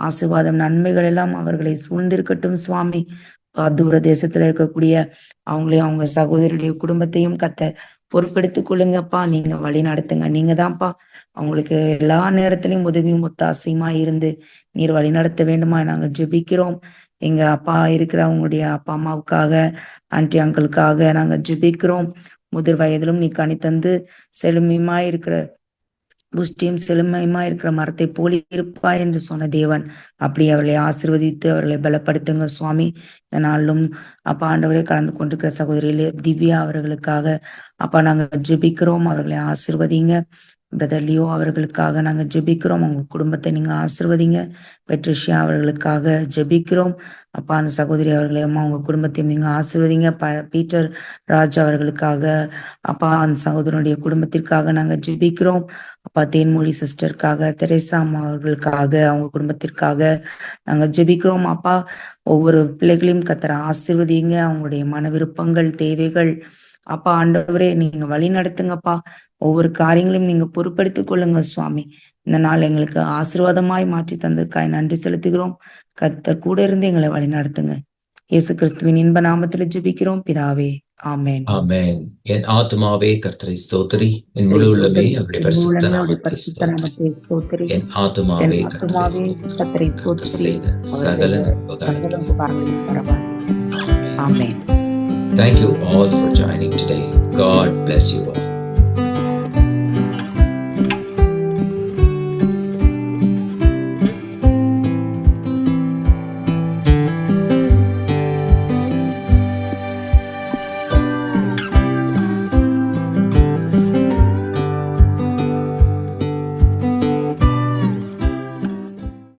ஆசீர்வாதம், நன்மைகள் எல்லாம் அவர்களை சூழ்ந்திருக்கட்டும் சுவாமி. தூர தேசத்துல இருக்கக்கூடிய அவங்களையும் அவங்க சகோதரியுடைய குடும்பத்தையும் பொறுப்பெடுத்துக் கொள்ளுங்கப்பா. நீங்க வழி நடத்துங்க. நீங்க தான்ப்பா அவங்களுக்கு எல்லா நேரத்திலையும் உதவியும் ஒத்தாசையுமா இருந்து நீர் வழி நடத்த வேண்டுமா நாங்க ஜெபிக்கிறோம். எங்க அப்பா இருக்கிற அவங்களுடைய அப்பா அம்மாவுக்காக, ஆன்டி அங்கிளுக்காக நாங்க ஜெபிக்கிறோம். முதிர் வயதிலும் நீ கனி தந்து செழுமையுமாயிருக்கிற புஷ்டியும் செழுமையுமா இருக்கிற மரத்தை போலி இருப்பா என்று சொன்ன தேவன் அப்படி அவர்களை ஆசீர்வதித்து அவர்களை பலப்படுத்துங்க சுவாமி. இந்த நாளிலும் அப்பா ஆண்டவரே கலந்து கொண்டிருக்கிற சகோதரிகளே திவ்யா அவர்களுக்காக அப்பா நாங்க ஜெபிக்கிறோம், அவர்களை ஆசீர்வதிங்க. பிரதர் லியோ அவர்களுக்காக நாங்க ஜெபிக்கிறோம், அவங்க குடும்பத்தை நீங்க ஆசீர்வதிங்க. பெட்ரிஷியா அவர்களுக்காக ஜெபிக்கிறோம் அப்பா, அந்த சகோதரி அவர்களை அம்மா உங்க குடும்பத்தையும் நீங்க ஆசீர்வதிங்க. பீட்டர் ராஜ் அவர்களுக்காக அப்பா, அந்த சகோதரனுடைய குடும்பத்திற்காக நாங்க ஜெபிக்கிறோம் அப்பா. தேன்மொழி சிஸ்டருக்காக, தெரேசா அம்மா அவர்களுக்காக, அவங்க குடும்பத்திற்காக நாங்க ஜெபிக்கிறோம் அப்பா. ஒவ்வொரு பிள்ளைகளையும் கர்த்தர் ஆசீர்வதிங்க, அவங்களுடைய மன விருப்பங்கள் தேவைகள் அப்பா ஆண்டவரே நீங்க வழி நடத்துங்கப்பா. ஒவ்வொரு காரியங்களையும் நீங்க பொறுப்படுத்திக் கொள்ளுங்க சுவாமி. இந்த நாள் எங்களுக்கு ஆசீர்வாதமாய் மாற்றி தந்ததுக்காய் நன்றி செலுத்துகிறோம். கர்த்தர் கூட இருந்து எங்களை வழி நடத்துங்க. இயேசு கிறிஸ்துவின் இன்ப நாமத்தில் ஜெபிக்கிறோம் பிதாவே, ஆமென். ஆமென். என் ஆத்துமாவே கர்த்தரை ஸ்தோத்திரி, என் முழு உள்ளமே அவருடைய பரிசுத்த நாமத்தை ஸ்தோத்திரி. என் ஆத்துமாவே கர்த்தரை ஸ்தோத்திரி, கர்த்தர் செய்த சகல நற்பகாரியங்களையும். ஆமென். Thank you all for joining today. God bless you all.